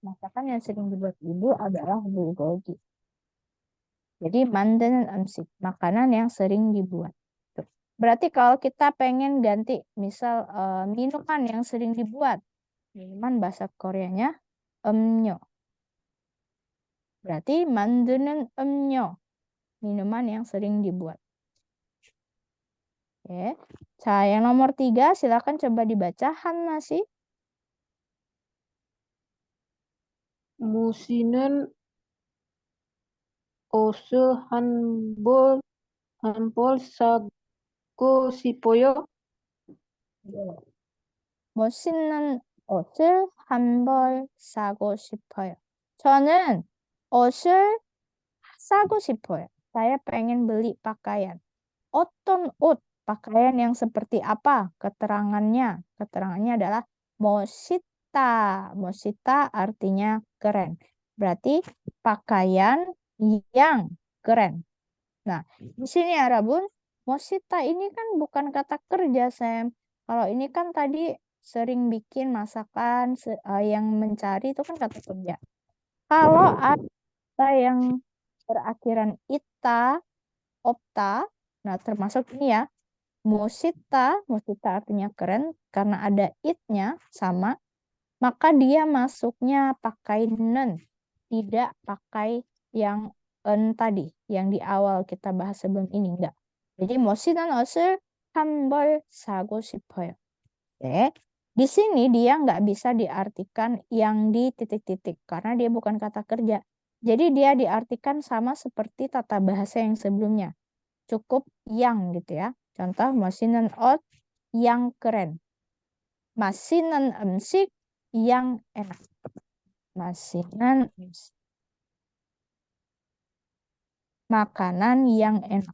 Masakan yang sering dibuat ibu adalah bulgogi. Jadi 만드는 음식, makanan yang sering dibuat. Tuh. Berarti kalau kita pengen ganti, misal minuman yang sering dibuat, minuman bahasa Koreanya 음료. Berarti 만드는 음료, minuman yang sering dibuat. Oke. 자, yang nomor 3, silakan coba dibaca. Hanna sih. 무시는 옷을 한 벌 사고 싶어요. 멋있는 옷을 한 벌 사고 싶어요. 저는 옷을 사고 싶어요. Saya pengen beli pakaian. 어떤 옷, pakaian yang seperti apa? Keterangannya adalah 멋있다. 멋있다 artinya keren. Berarti pakaian yang keren. Nah, di sini Arabun, 멋있다 ini kan bukan kata kerja, Sam. Kalau ini kan tadi sering bikin masakan yang mencari itu kan kata kerja. Kalau ada yang berakhiran ita, opta, nah termasuk ini ya, musita artinya keren, karena ada itnya sama, maka dia masuknya pakai nen, tidak pakai yang en tadi, yang di awal kita bahas sebelum ini, enggak. Jadi 멋있는 옷을 한 벌 사고 싶어요. Oke. Di sini dia nggak bisa diartikan yang di titik-titik, karena dia bukan kata kerja. Jadi dia diartikan sama seperti tata bahasa yang sebelumnya. Cukup yang gitu ya. Contoh, 멋있는 옷 yang keren. 맛있는 음식 yang enak. 맛있는 음식. Makanan yang enak.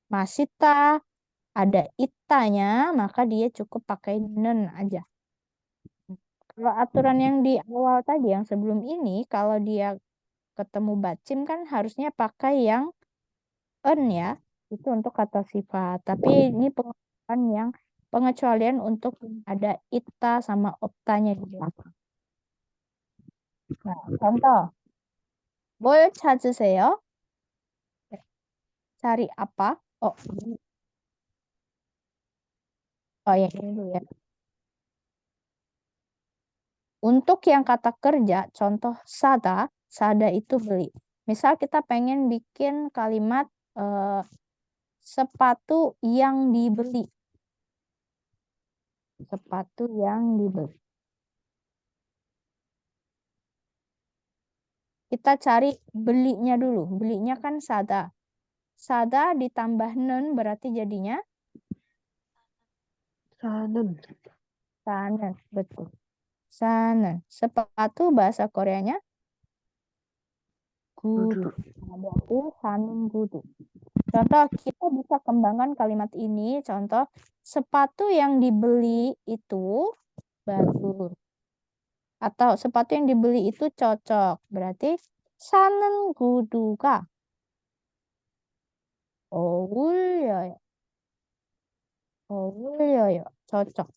맛있다 ada itanya, maka dia cukup pakai nen aja. Kalau aturan yang di awal tadi, yang sebelum ini, kalau dia ketemu bacim kan harusnya pakai yang en ya. Itu untuk kata sifat. Tapi ini pengecualian untuk ada ita sama optanya di belakang. Nah, contoh. 뭘 찾으세요? Cari apa? Oh, yang ini dulu ya. Untuk yang kata kerja, contoh sada itu beli. Misal kita pengen bikin kalimat sepatu yang dibeli. Sepatu yang dibeli. Kita cari belinya dulu. Belinya kan sada. Sada ditambah nen berarti jadinya 사는. sanen. Betul. Sanen. Sepatu bahasa Koreanya gudu. Nah, berarti sanen gudu. Contoh, kita bisa kembangkan kalimat ini. Contoh, sepatu yang dibeli itu bagus. Atau sepatu yang dibeli itu cocok. Berarti 사는 구두가 어울려요. 어울려요. cocok.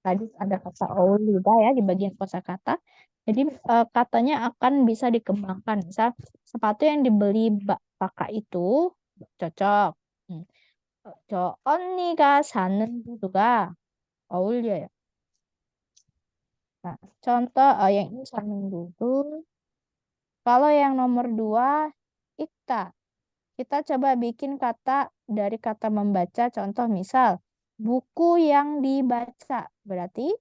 Tadi ada kata 어울리다 ya di bagian kosakata. Jadi katanya akan bisa dikembangkan. Misal sepatu yang dibeli kakak itu cocok. 저 언니가 사는 구두가 어울려요. Nah, contoh yang ini sanen gudu. Kalau yang nomor 2, ikta. Kita coba bikin kata dari kata membaca. Contoh misal, buku yang dibaca. Berarti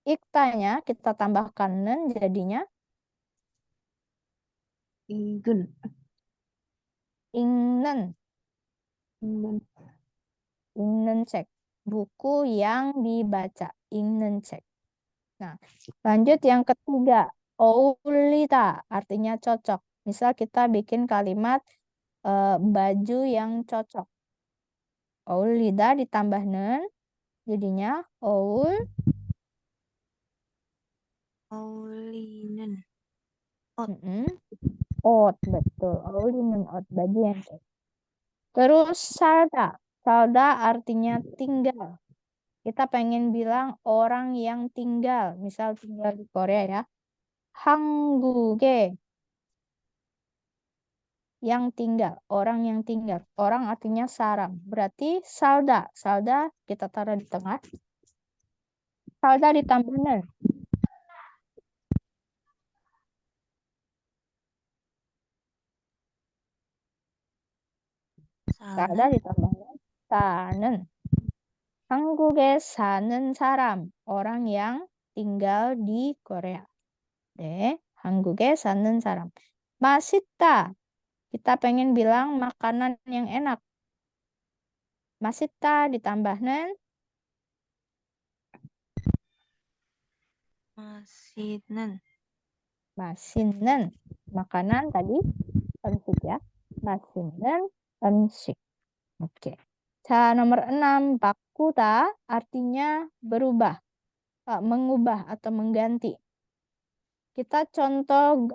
iktanya kita tambahkan nen jadinya Igun. ingnen. Nen. Ingnen cek. Buku yang dibaca. Ingnen cek. Nah, lanjut yang ketiga. Oulida artinya cocok. Misal kita bikin kalimat baju yang cocok. Oulida ditambah nen. Jadinya Aulinen. Out, betul. Oulinen out, baju yang cocok. Terus salda. Salda artinya tinggal. Kita pengen bilang orang yang tinggal. Misal tinggal di Korea ya. 한국에 yang tinggal. Orang yang tinggal. Orang artinya sarang. Berarti salda. Salda kita taruh di tengah. Salda ditambah nen. salda 사는 ditambah nen. 사는. 한국에 사는 사람, orang yang tinggal di Korea. 네, 한국에 사는 사람. 맛있다. Kita pengen bilang makanan yang enak. 맛있다 ditambah nen. 맛있는 맛있는. Makanan tadi 음식 ya. 맛있는 음식. Oke. Ca nomor 6, bakuda artinya berubah, mengubah atau mengganti. Kita contoh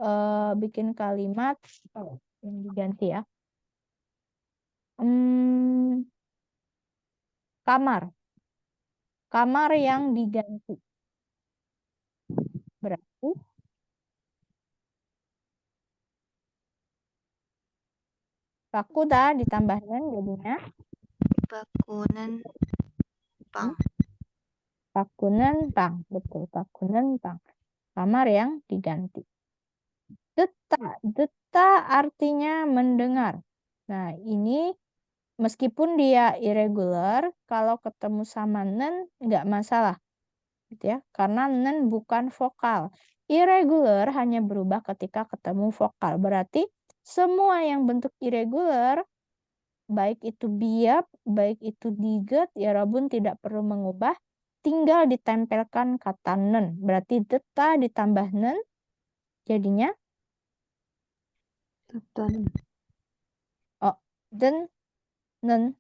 bikin kalimat yang diganti ya. Kamar. Kamar yang diganti. Berarti bakuda ditambah nen jadinya 바꾸는 방 bakunen tang. Betul, bakunen tang. Kamar yang diganti. Deta. Deta artinya mendengar. Nah, ini meskipun dia irregular, kalau ketemu sama nen nggak masalah. Gitu ya. Karena nen bukan vokal. Irregular hanya berubah ketika ketemu vokal. Berarti semua yang bentuk irregular, baik itu biap, baik itu diget, ya Rabun tidak perlu mengubah, tinggal ditempelkan kata nen. Berarti deta ditambah nen, jadinya Tetan. den, nen.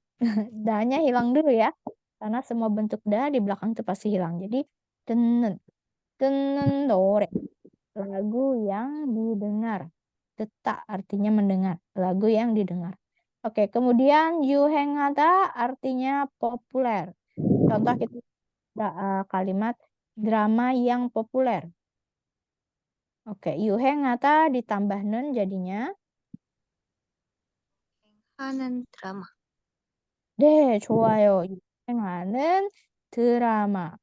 Da-nya hilang dulu ya. Karena semua bentuk da di belakang itu pasti hilang. Jadi denen. Denen dore. Lagu yang didengar. Deta artinya mendengar. Lagu yang didengar. Oke, kemudian yuhengada artinya populer. Contoh kita kalimat drama yang populer. Oke, yuhengada ditambah nen jadinya 하는 드라마 네, 좋아요. 유행하는 드라마.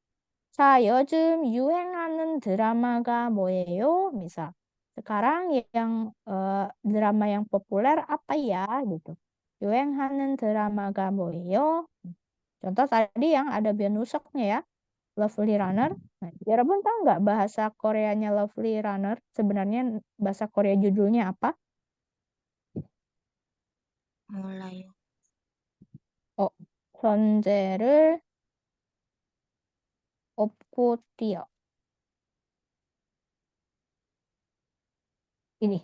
자, 요즘 유행하는 드라마가 뭐예요? misal. Sekarang yang drama yang populer apa ya gitu. 유행하는 드라마가 뭐예요? Contoh tadi yang ada Benusoknya ya. Lovely Runner. Nah, Yarabbun tahu nggak bahasa Koreanya Lovely Runner? Sebenarnya bahasa Korea judulnya apa? 몰라요. 선제를 업고 뛰어. Ini.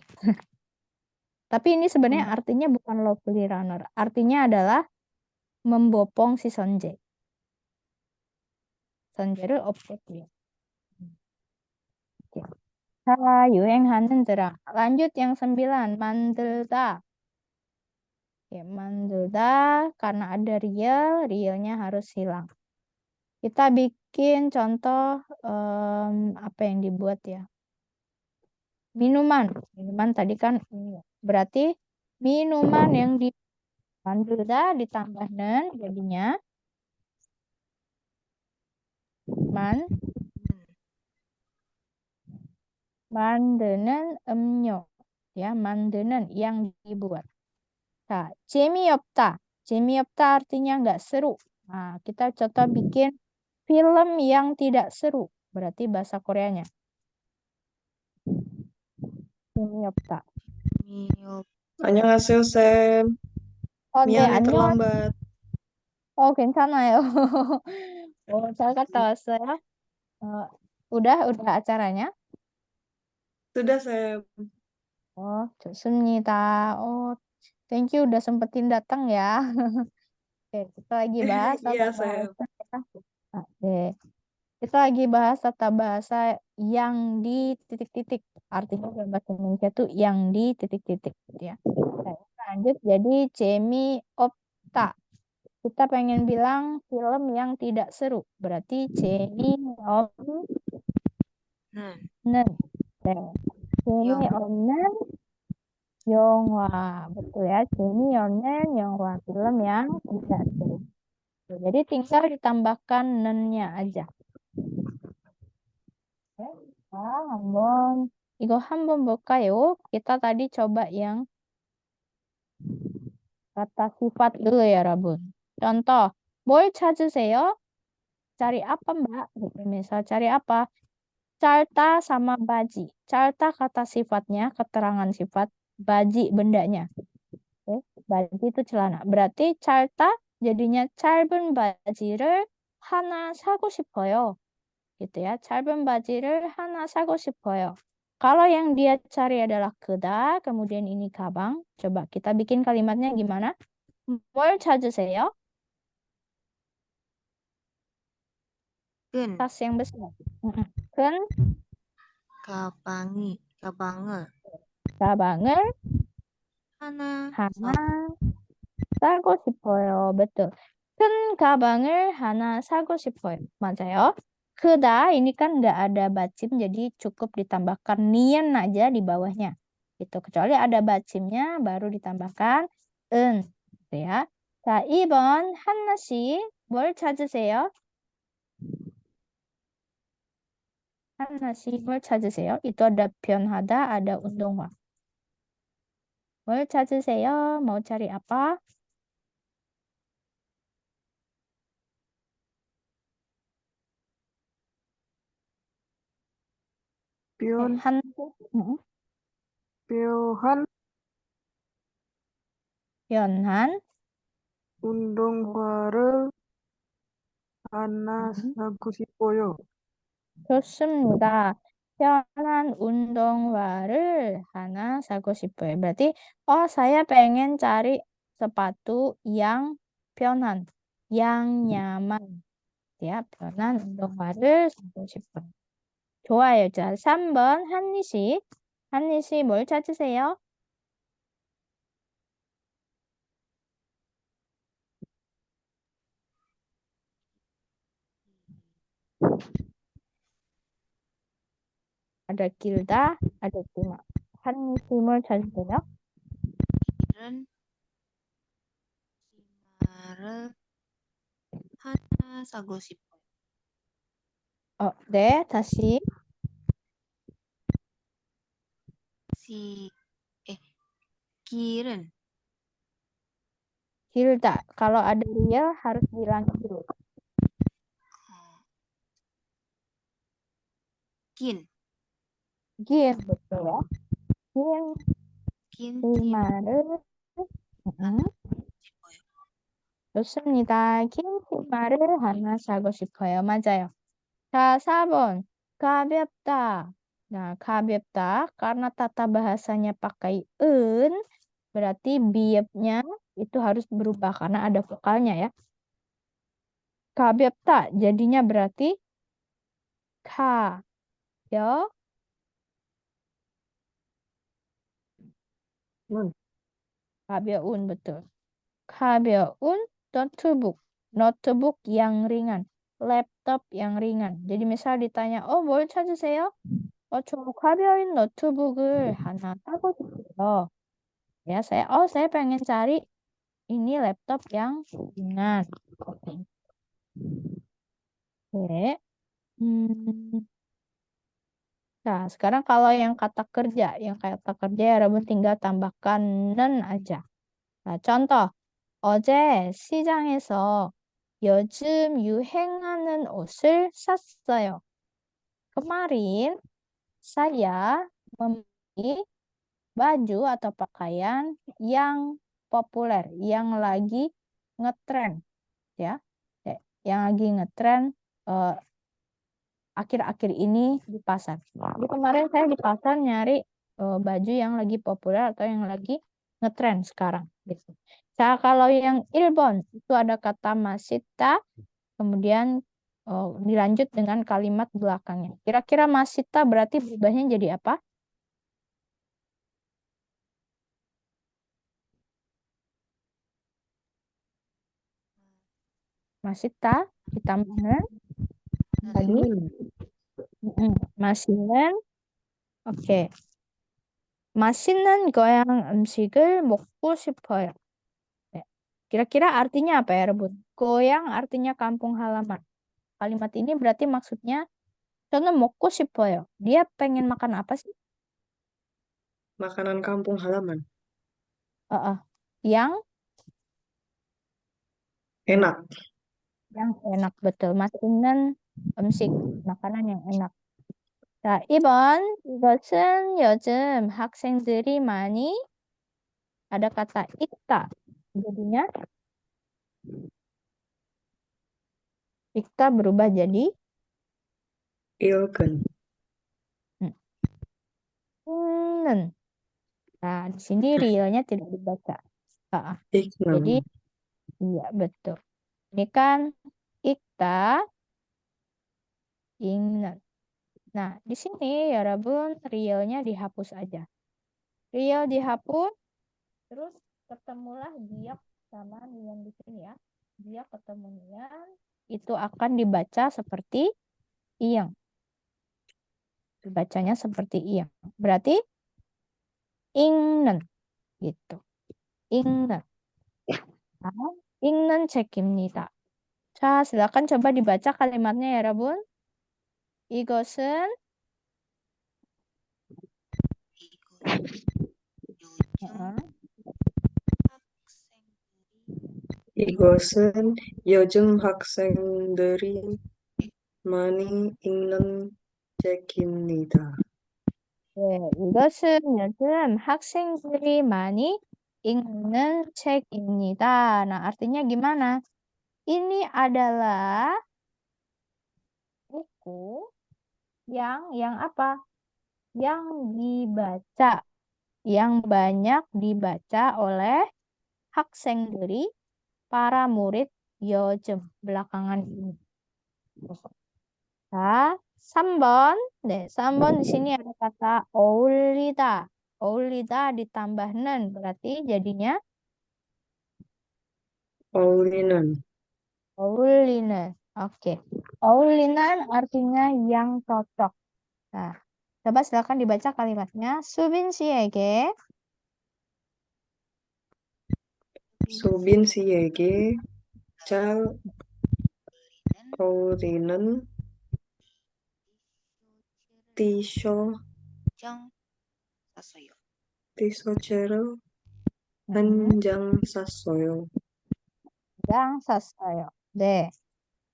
Tapi ini sebenarnya artinya bukan lovely runner. Artinya adalah membopong si Sonje. Sonje를 업고 뛰어. 자, 유행하는 드라마. Lanjut yang 9. 만들다. Ya, 만들다. Karena ada real, realnya harus hilang. Kita bikin contoh apa yang dibuat ya. Minuman. Minuman tadi kan berarti minuman yang di 만들다 ditambah nen jadinya 만드는 음료. Ya, 만드는 yang dibuat. Nah, 재미없다. 재미없다 artinya nggak seru. Nah, kita contoh bikin film yang tidak seru. Berarti bahasa Koreanya. 재미없다. 미역, 안녕하세요, 쌤. 네, 미안해, 안녕. terlambat. 괜찮아요. 잘 갔다 왔어요? 우dah acaranya? Sudah, 쌤. 좋습니다. thank you udah sempetin datang ya. Oke, kita lagi bahas Iya, tata 쌤. bahasa ya. Oke. Kita lagi bahas tata bahasa yang di titik-titik. Artinya dalam bahasa Indonesia tuh yang di titik-titik gitu ya. Oke, lanjut jadi 재미없다. Kita pengen bilang film yang tidak seru. Berarti 재미없는. 는, 네. 재미없는 영화. Betul ya. 재미없는 영화. Film yang tidak seru. Jadi tinggal ditambahkan nennya aja. 이거 한번 볼까요? Kita tadi coba yang kata sifat dulu ya, Rabun. Contoh, 뭘 찾으세요? Cari apa, Mbak? Gitu. Misal cari apa? Carta sama baji. Carta kata sifatnya, keterangan sifat. Baji bendanya. Oke, baji itu celana. Berarti carta jadinya 짧은 바지를 하나 사고 싶어요. Gitu ya. 짧은 바지를 하나 사고 싶어요. Kalau yang dia cari adalah keda, kemudian ini kabang. Coba kita bikin kalimatnya gimana? 뭘 찾으세요? 끈, Tas yang besar. 큰 가방을 가방을 하나 하나 사고 싶어요. betul. 큰 가방을 하나 사고 싶어요. 맞아요. 크다 ini kan nggak ada bacim jadi cukup ditambahkan nian aja di bawahnya. Gitu. Kecuali ada bacimnya baru ditambahkan en. Gitu ya. 자, 2번 한나 씨, 뭘 찾으세요? 한나 씨, 뭘 찾으세요? Itu ada 변하다, ada 운동화. 뭘 찾으세요? mau cari apa? Pion, 한, piohan 변한, 운동화를 하나 음. 사고 싶어요. 좋습니다. 편한 운동화를 하나 사고 싶어요. Berarti, saya pengen cari sepatu yang 편한, yang nyaman. Ya, 편한 운동화를 사고 싶어요. 좋아요. 자, 3번 한니 씨. 한니 씨, 뭘 찾으세요? Ada Gilda, ada Tima. 한니 씨, 뭘 찾으세요? 길은 치마를 하나 사고 싶어요. 네, 다시. 길은 Gilda. Kalau ada real harus bilang dulu. 긴, Gin, betul ya. 긴 치마를 싶어요. 좋습니다. 긴 치마를 하나 사고 싶어요. 맞아요. 자, 4번. 가볍다. Nah, 가볍다. Karena tata bahasanya pakai en, berarti biepnya itu harus berubah karena ada vokalnya ya. 가볍다. Jadinya berarti ka. Ya. 가벼운, betul. 가벼운 노트북. Notebook yang ringan. Laptop yang ringan. Jadi misal ditanya, 뭘 찾으세요? 저 가벼운 노트북을 하나 사고 싶어요. Ya, saya pengen cari ini laptop yang ringan. Oke. Nah, sekarang kalau yang kata kerja, ya Rabun tinggal tambahkan nen aja. Nah, contoh, 어제 시장에서 요즘 유행하는 옷을 샀어요. Kemarin saya membeli baju atau pakaian yang populer, yang lagi ngetren, ya. Yang lagi ngetren akhir-akhir ini di pasar. Jadi kemarin saya di pasar nyari baju yang lagi populer atau yang lagi ngetren sekarang, gitu. Nah, kalau yang Ilbon itu ada kata masita, kemudian dilanjut dengan kalimat belakangnya. Kira-kira masita berarti berubahnya jadi apa? Masita ditambahkan tadi masih는 oke. 맛있는 goyang 음식을 먹고 싶어요. Kira-kira artinya apa ya, Rebun? Goyang artinya kampung halaman. Kalimat ini berarti maksudnya 저는 먹고 싶어요. Dia pengen makan apa sih? Makanan kampung halaman. Yang Enak. enak, betul. 맛있는 음식, makanan yang enak. 자, 2번. 이것은 요즘 학생들이 많이 ada kata ikta. Jadinya ikta berubah jadi Ilken. 는. Nah, di sini realnya tidak dibaca. Jadi, Iknam. iya betul. Ini kan ikta ingnen. Nah, di sini ya Rabun, realnya dihapus aja. Real dihapus, terus ketemulah giok sama nian di sini ya. Giok ketemu nian, itu akan dibaca seperti iyang. Dibacanya seperti iyang. Berarti ingnen gitu. ingnen. Nah, ingnen 책입니다. 자, silakan coba dibaca kalimatnya ya Rabun. 이것은 이것은 요즘 학생들이 많이 읽는 책입니다. 네, 이것은 요즘 학생들이 많이 읽는 책입니다. Nah, artinya gimana? Ini adalah buku yang apa? Yang dibaca, yang banyak dibaca oleh 학생들이, para murid 요즘, belakangan ini. 자, 3번. 네, 3번 di sini ada kata 어울리다. 어울리다 ditambah nen, berarti jadinya 어울리는. 어울리는. Oke. 어울리는 artinya yang cocok. Nah, coba silakan dibaca kalimatnya. 수빈 씨에게 수빈 씨에게 잘 어울리는 티셔츠를 한 장 샀어요. 장 샀어요. 네.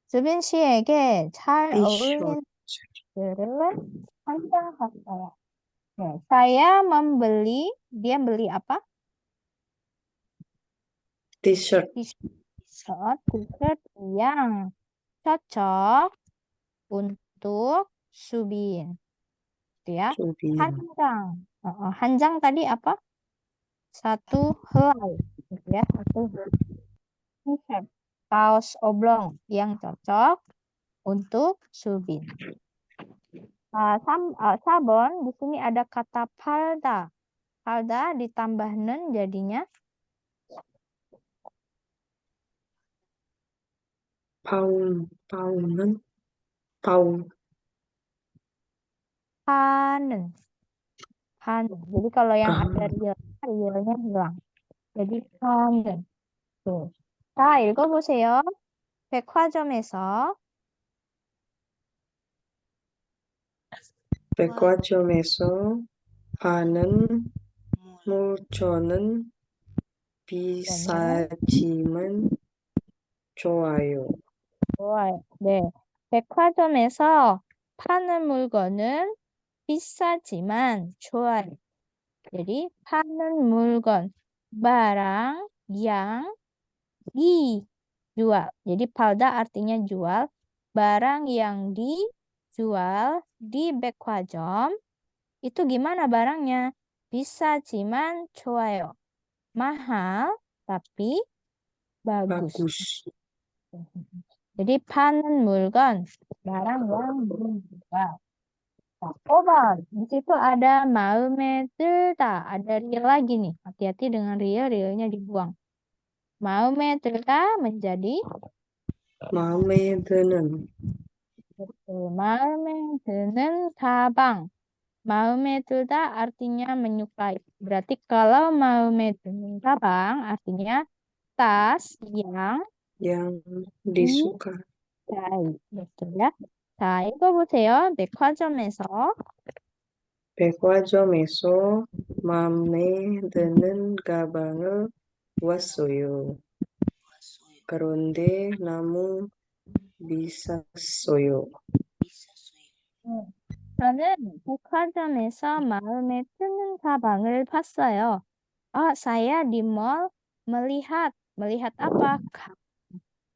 수빈 씨에게 잘 어울리는 티셔츠를 한 장 샀어요. 네, saya membeli, dia beli apa? T-shirt. T-shirt yang cocok untuk Subin. Gitu ya. 수빈. 한 장 tadi apa? Satu helai. Gitu ya. Satu t-shirt. Kaos oblong yang cocok untuk Subin. Sabon, di sini ada kata palda. Palda ditambah nen jadinya 파운. panen. Jadi kalau yang ada realnya hilang. jadi panen. tuh. 자, 읽어보세요. 백화점에서 파는 물건은 비싸지만 좋아요. 좋아요. 네. 백화점에서 파는 물건은 비싸지만 좋아요. Jadi panen mulgon barang yang dijual. Jadi palda artinya jual. Barang yang dijual di 백화점 itu gimana barangnya? 비싸지만 좋아요. Mahal tapi bagus. 바구시. Jadi panen mulgon barang yang dijual. Nah, 5번. Di situ ada maum에 들다. Ada real lagi nih. Hati-hati dengan real, realnya dibuang. 마음에 들다 menjadi 마음에 드는. 마음에 드는 가방. 마음에 들다 artinya menyukai. Berarti kalau 마음에 드는 가방 artinya tas yang disuka. disukai. Betul ya. 자, 읽어보세요. 백화점에서 백화점에서 마음에 드는 가방을 왔어요. 그런데 너무 비쌌어요. 저는 백화점에서 마음에 드는 가방을 봤어요. Saya di mall melihat apa?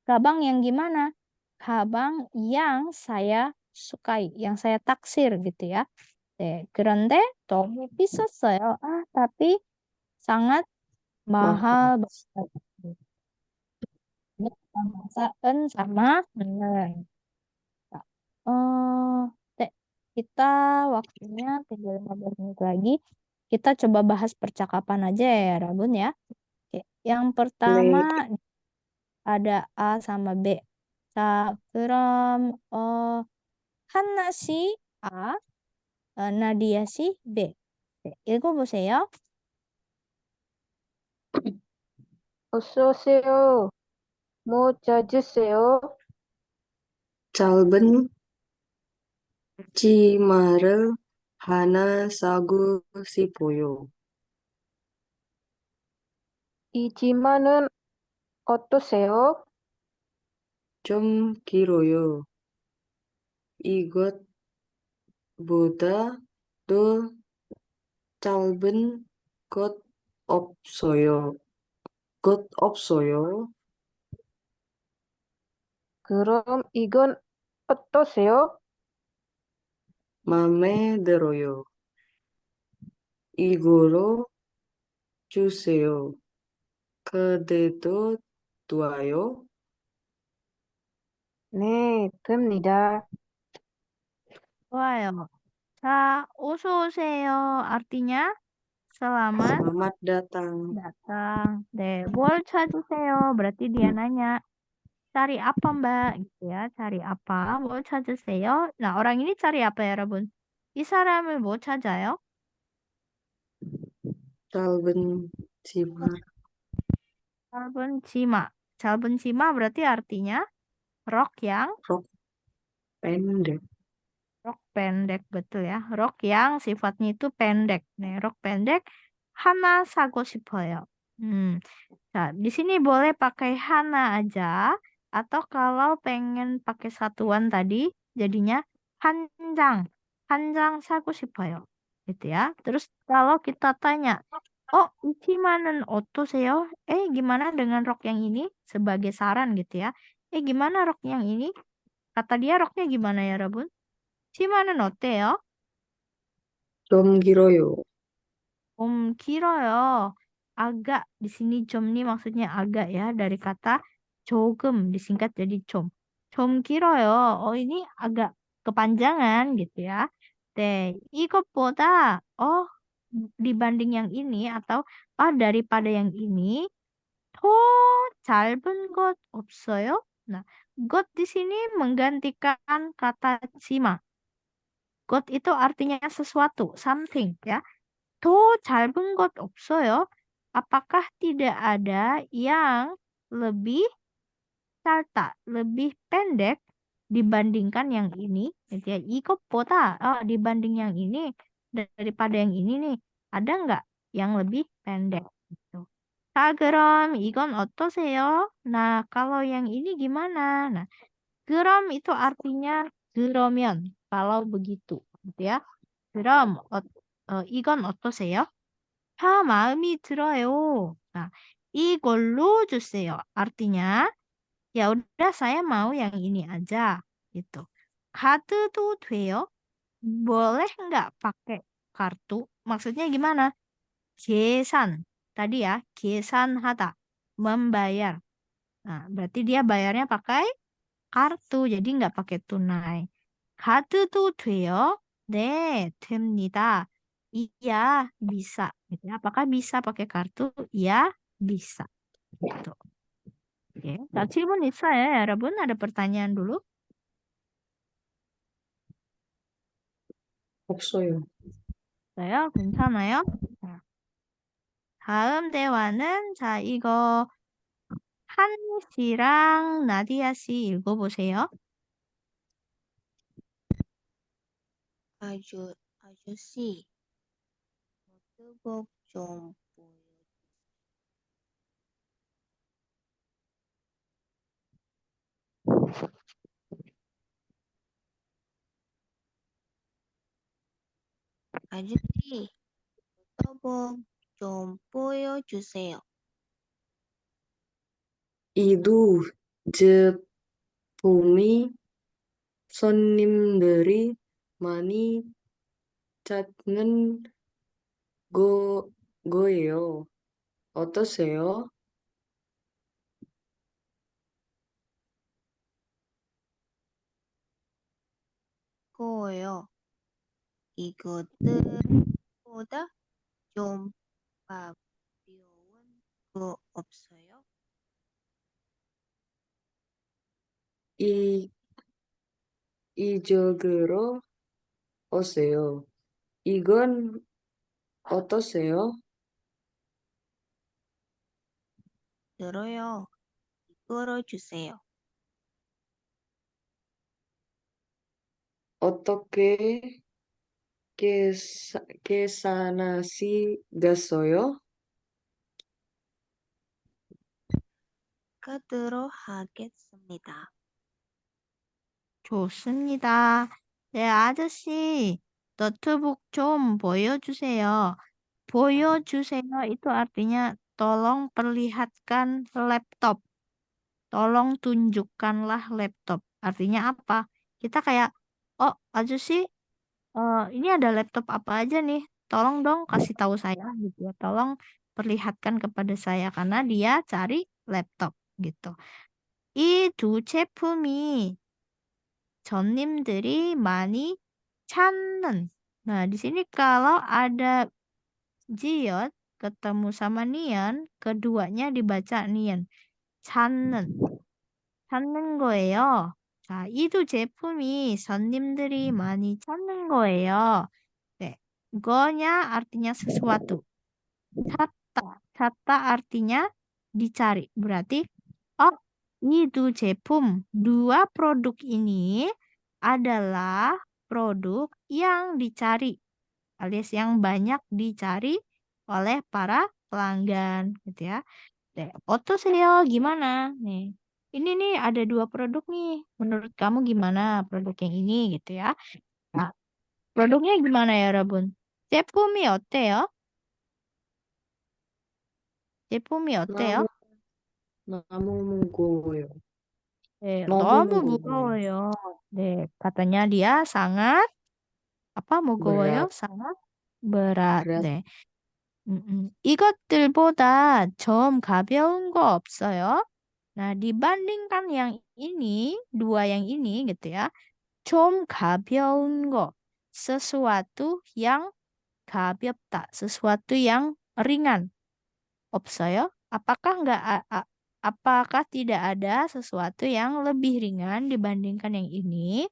Gaban yang gimana? Gaban yang saya sukai, yang saya taksir gitu ya. 그런데 너무 비쌌어요. tapi sangat mahal banget. Ini pembahasan sama benar. Kita waktunya tinggal 15 menit lagi. Kita coba bahas percakapan aja ya, Rabun ya. Oke. Yang pertama ada A sama B. 자, 그럼 한나 씨 A, 나디아 씨 B. 네, 읽어보세요. 어서 오세요. 뭐 찾으세요? 짧은 치마를 하나 사고 싶어요. 이 치마는 어떠세요? 좀 길어요. 이것보다 더 짧은 것 없어요. 그럼 이건 어떠세요? 마음에 들어요. 이거로 주세요. 그대도 좋아요. 네, 됩니다. 좋아요. 자, 어서 오세요. artinya selamat Selamat datang. datang. 네, 뭘 찾으세요? berarti dia nanya. Cari apa Mbak? Gitu ya. Cari apa? 뭘 찾으세요? Nah, orang ini cari apa ya, 여러분? 이 사람을 뭐 찾아요? 짧은 치마. 짧은 치마. 짧은 치마 berarti artinya rok yang Rok pendek. rok pendek, betul ya. Rok yang sifatnya itu pendek. Nih, rok pendek 하나 사고 싶어요. Nah, di sini boleh pakai hana aja atau kalau pengen pakai satuan tadi jadinya 한장. 한장 사고 싶어요. Gitu ya. Terus kalau kita tanya, 이 치마는 어떠세요? gimana dengan rok yang ini? Sebagai saran gitu ya. gimana rok yang ini? Kata dia roknya gimana ya, Rabun? 치마는 어때요? 좀 길어요. 길어요. agak di sini 좀 nih maksudnya agak ya dari kata 조금 disingkat jadi 좀. 좀 길어요. ini agak kepanjangan gitu ya. 네, 이것보다 dibanding yang ini atau daripada yang ini 더 짧은 것 없어요? Nah, got di sini menggantikan kata 치마. got itu artinya sesuatu, something ya. 더 짧은 것 없어요? Apakah tidak ada yang lebih 짧다, lebih pendek dibandingkan yang ini? Gitu ya. 이것보다 dibanding yang ini daripada yang ini nih, ada nggak yang lebih pendek? Gitu. 자, 그럼 이건 어떠세요? Nah, kalau yang ini gimana? Nah, 그럼 itu artinya 그러면, kalau begitu, gitu ya. 그럼 이건 어떠세요? 마음이 들어요. Nah, 이걸로 주세요. Artinya, ya udah saya mau yang ini aja, gitu. 카드도 돼요? Boleh nggak pakai kartu? Maksudnya gimana? 계산. Tadi ya, 계산하다. Membayar. Nah, berarti dia bayarnya pakai kartu, jadi nggak pakai tunai. 카드도 돼요? 네, 됩니다. Iya, bisa. Gitu ya. Apakah bisa pakai kartu? Iya, bisa. Gitu. Oke. 자, 질문 있어요, 여러분? Ada pertanyaan dulu? 없어요. 있어요? 괜찮아요? 자, 다음 대화는, 자, 이거 한니 씨랑 나디아 씨 읽어보세요. 아저씨, 노트북 좀 보여. 아저씨, 노트북 좀 보여주세요. 이두 제품이 손님들이 많이 찾는 거예요. 어떠세요? 거예요. 이것들보다 좀 가벼운 거 없어요? 이쪽으로 오세요. 이건 어떠세요? 들어요. 끌어주세요. 어떻게 계산하시겠어요? 카드로 하겠습니다. 좋습니다. 네, 아저씨, 노트북 좀 보여주세요. 보여주세요 itu artinya tolong perlihatkan laptop. Tolong tunjukkanlah laptop. Artinya apa? Kita kayak, oh ajusi, ini ada laptop apa aja nih? Tolong dong kasih tahu saya gitu ya. Tolong perlihatkan kepada saya karena dia cari laptop gitu. 이 두 제품이 손님들이 많이 찾는. Nah, di sini kalau ada jiot ketemu sama nian, keduanya dibaca nian. 찾는. 찾는 거예요. 자, 이 두 제품이 손님들이 많이 찾는 거예요. 네. 거냐 artinya sesuatu. 찾다. 찾다 artinya dicari. Berarti, oh, 이 두 제품, dua produk ini adalah produk yang dicari alias yang banyak dicari oleh para pelanggan gitu ya. Deh, 어떠세요? Gimana? Nih. Ini nih ada dua produk nih. Menurut kamu gimana produk yang ini gitu ya? Nah, produknya gimana ya, 여러분? 제품이 어때요? 제품이 어때요? 너무 무거워요. 네, 너무 너무 무거워요. 무거워요. 네, katanya dia sangat apa 무거워요? berat, sangat berat. berat. 네. 이것들보다 좀 가벼운 거 없어요? Nah, dibandingkan yang ini, dua yang ini gitu ya. 좀 가벼운 거. Sesuatu yang 가볍다. Sesuatu yang ringan. 없어요? Apakah tidak ada sesuatu yang lebih ringan dibandingkan yang ini?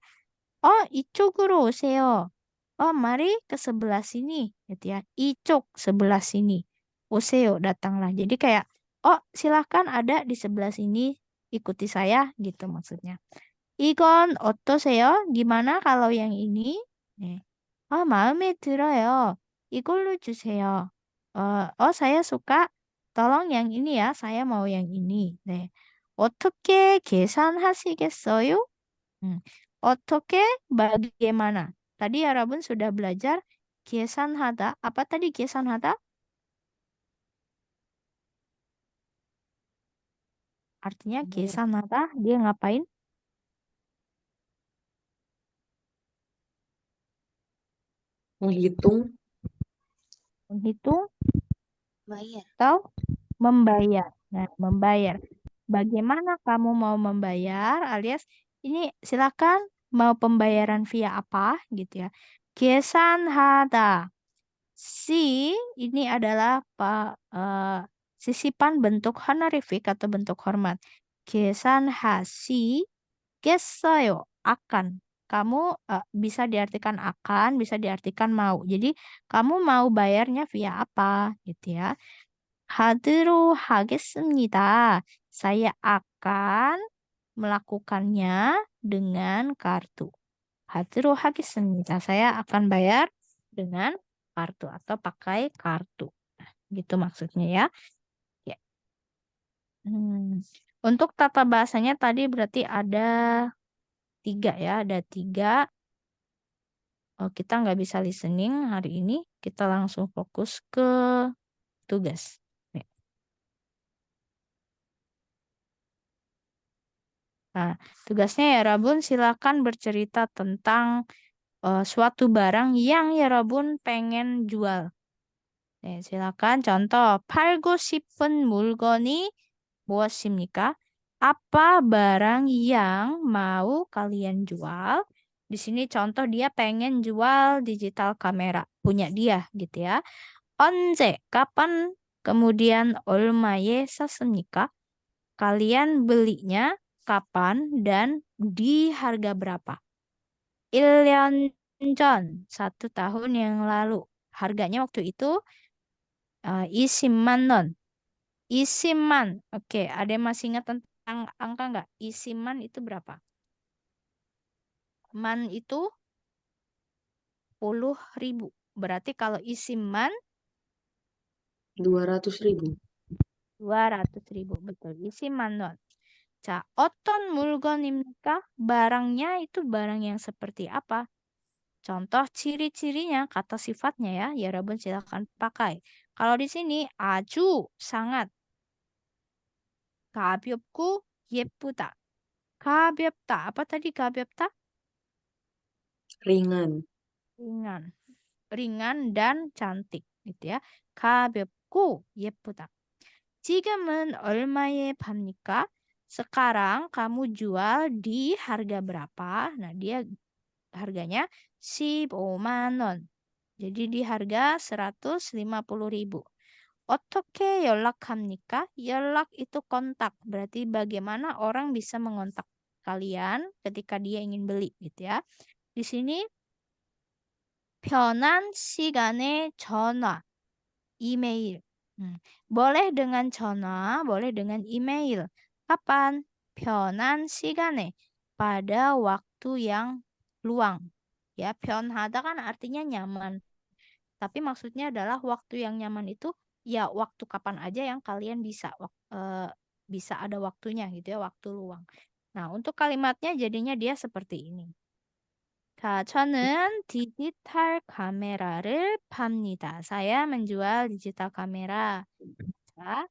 Oh, 이쪽으로 오세요. Oh, mari ke sebelah sini, gitu ya. 이쪽 sebelah sini. 오세요, datanglah. Jadi kayak, oh, silahkan ada di sebelah sini, ikuti saya, gitu maksudnya. 이건 어떠세요? Gimana kalau yang ini? 네. 마음에 들어요. 이걸로 주세요. saya suka. tolong yang ini ya, saya mau yang ini. 네. 어떻게 계산하시겠어요? 어떻게 bagaimana? Tadi ya Rabun sudah belajar 계산하다. Apa tadi 계산하다? Artinya 계산하다 dia ngapain? Menghitung. Menghitung Bayar. atau membayar. Nah, membayar. Bagaimana kamu mau membayar alias ini silakan mau pembayaran via apa gitu ya. 계산하다. Si ini adalah sisipan bentuk honorific atau bentuk hormat. 계산하시겠어요. Akan. Kamu bisa diartikan akan, bisa diartikan mau. Jadi kamu mau bayarnya via apa gitu ya. 하도록 하겠습니다. Saya akan melakukannya dengan kartu. 하도록 하겠습니다. Saya akan bayar dengan kartu atau pakai kartu. Nah, gitu maksudnya ya. Ya. Untuk tata bahasanya tadi berarti ada 3 ya. Ada 3. Oh, kita nggak bisa listening hari ini. Kita langsung fokus ke tugas. Nah, tugasnya ya Rabun silakan bercerita tentang suatu barang yang ya Rabun pengen jual. 네, silakan contoh. 팔고 싶은 물건이 무엇입니까? Apa barang yang mau kalian jual? Di sini contoh dia pengen jual digital kamera punya dia gitu ya. 언제, kapan, kemudian 얼마에 샀습니까? Kalian belinya kapan dan di harga berapa? 1년 전, 1 tahun yang lalu. Harganya waktu itu 20만 원. 20만. Oke, ada yang masih ingat tentang angka nggak? 20만 itu berapa? Man itu 10.000. Berarti kalau 20만 200.000. 200.000. Betul. 20만 원. 자, 어떤 물건입니까? Barangnya itu barang yang seperti apa? Contoh ciri-cirinya, kata sifatnya ya. Ya Rabun silakan pakai. Kalau di sini 아주 sangat. 가볍고 예쁘다. 가볍다. Apa tadi 가볍다? Ringan. Ringan. Ringan dan cantik gitu ya. 가볍고 예쁘다. 지금은 얼마에 팝니까? Sekarang kamu jual di harga berapa? Nah, dia harganya 15만 원. Jadi di harga 150.000. 어떻게 연락합니까? 연락 itu kontak. Berarti bagaimana orang bisa mengontak kalian ketika dia ingin beli gitu ya. Di sini 편한 시간에 전화, 이메일. boleh dengan 전화, boleh dengan email. Kapan? 편한 시간에. Pada waktu yang luang. Ya, 편하다 kan artinya nyaman. Tapi maksudnya adalah waktu yang nyaman itu ya waktu kapan aja yang kalian bisa bisa ada waktunya gitu ya, waktu luang. Nah, untuk kalimatnya jadinya dia seperti ini. 자, 저는 디지털 카메라를 팝니다. Saya menjual digital kamera. 자,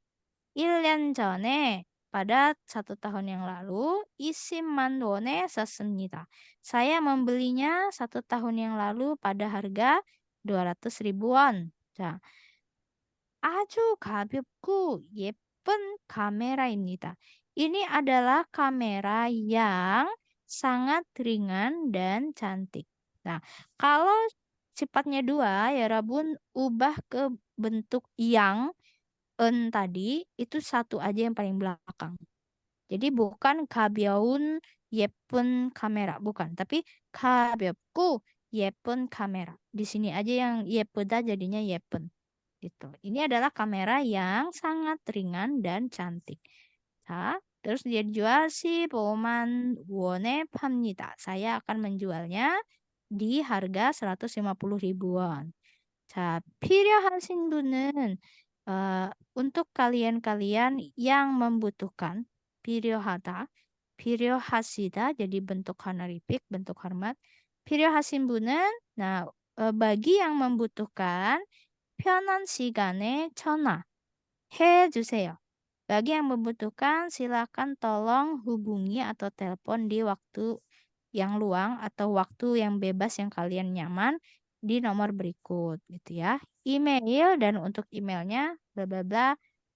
1년 전에 pada 1 tahun yang lalu 20만 원에 샀습니다. Saya membelinya 1 tahun yang lalu pada harga 200.000 won. 자, 아주 가볍고 예쁜 카메라입니다. Ini adalah kamera yang sangat ringan dan cantik. Nah, kalau sifatnya 2, ya Rabun ubah ke bentuk yang tadi, itu 1 aja yang paling belakang. Jadi bukan 가벼운 예쁜 kamera, bukan. Tapi 가볍고 예쁜 kamera. Di sini aja yang 예쁘다 jadinya 예쁜. Gitu. Ini adalah kamera yang sangat ringan dan cantik. 자, terus dia dijual 15만 원에 팝니다. Saya akan menjualnya di harga 150.000 won. 자, 필요하신 분은 untuk kalian-kalian yang membutuhkan 필요하다, 필요하시다 jadi bentuk honorific, bentuk hormat. 필요하신 분은 nah bagi yang membutuhkan 편한 시간에 전화해 주세요. Bagi yang membutuhkan silakan tolong hubungi atau telepon di waktu yang luang atau waktu yang bebas yang kalian nyaman di nomor berikut gitu ya. Email dan untuk emailnya bla bla bla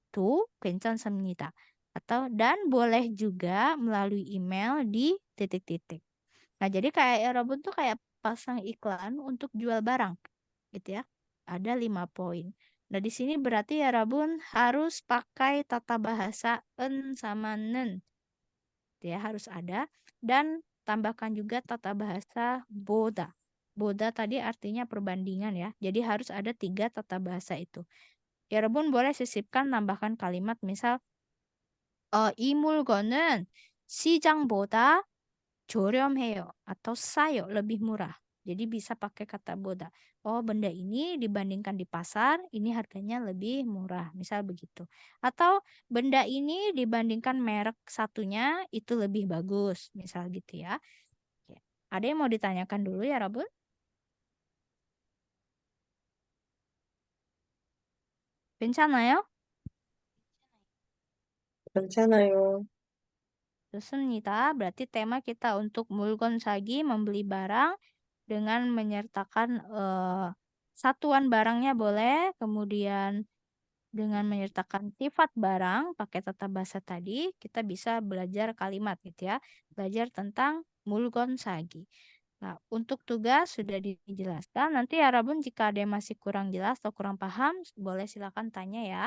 tuh 괜찮습니다. Atau dan boleh juga melalui email di titik-titik. Nah, jadi kayak Eurobond tuh kayak pasang iklan untuk jual barang gitu ya. Ada 5 poin. Nah, di sini berarti Eurobond harus pakai tata bahasa en sama nen. Ya, harus ada dan tambahkan juga tata bahasa boda. Boda tadi artinya perbandingan ya. Jadi harus ada 3 tata bahasa itu. Yarabbun boleh sisipkan tambahkan kalimat misal 이 물건은 시장보다 저렴해요 atau 싸요 lebih murah. Jadi bisa pakai kata boda. Oh, benda ini dibandingkan di pasar, ini harganya lebih murah. Misal begitu. Atau benda ini dibandingkan merek satunya itu lebih bagus. Misal gitu ya. Oke. Ada yang mau ditanyakan dulu ya, Rabun? 괜찮아요? 괜찮아요. 좋습니다. Berarti tema kita untuk mulgon sagi membeli barang dengan menyertakan satuan barangnya boleh, kemudian dengan menyertakan sifat barang pakai tata bahasa tadi, kita bisa belajar kalimat gitu ya. Belajar tentang mulgon sagi. Nah, untuk tugas sudah dijelaskan. Nanti ya Rabun jika ada yang masih kurang jelas atau kurang paham, boleh silakan tanya ya.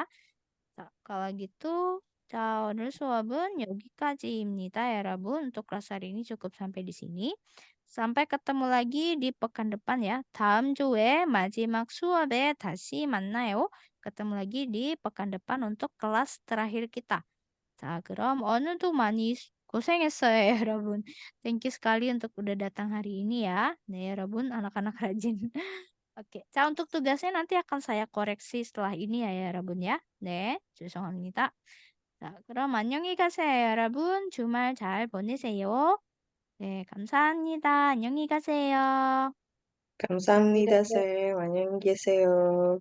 Nah, kalau gitu, 오늘 수업은 여기까지입니다, 여러분. Untuk kelas hari ini cukup sampai di sini. Sampai ketemu lagi di pekan depan ya. 다음 주에 마지막 수업에 다시 만나요. ketemu lagi di pekan depan untuk kelas terakhir kita. 자, 그럼 오늘도 많이 고생했어요, 여러분. Thank you sekali untuk udah datang hari ini ya. 네, 여러분, anak-anak rajin. Oke, untuk tugasnya nanti akan saya koreksi setelah ini ya, 여러분 ya. 네, 죄송합니다. 자, 그럼 안녕히 가세요, 여러분. 주말 잘 보내세요. 네, 감사합니다. 안녕히 가세요. 감사합니다, 쌤. 안녕히 계세요.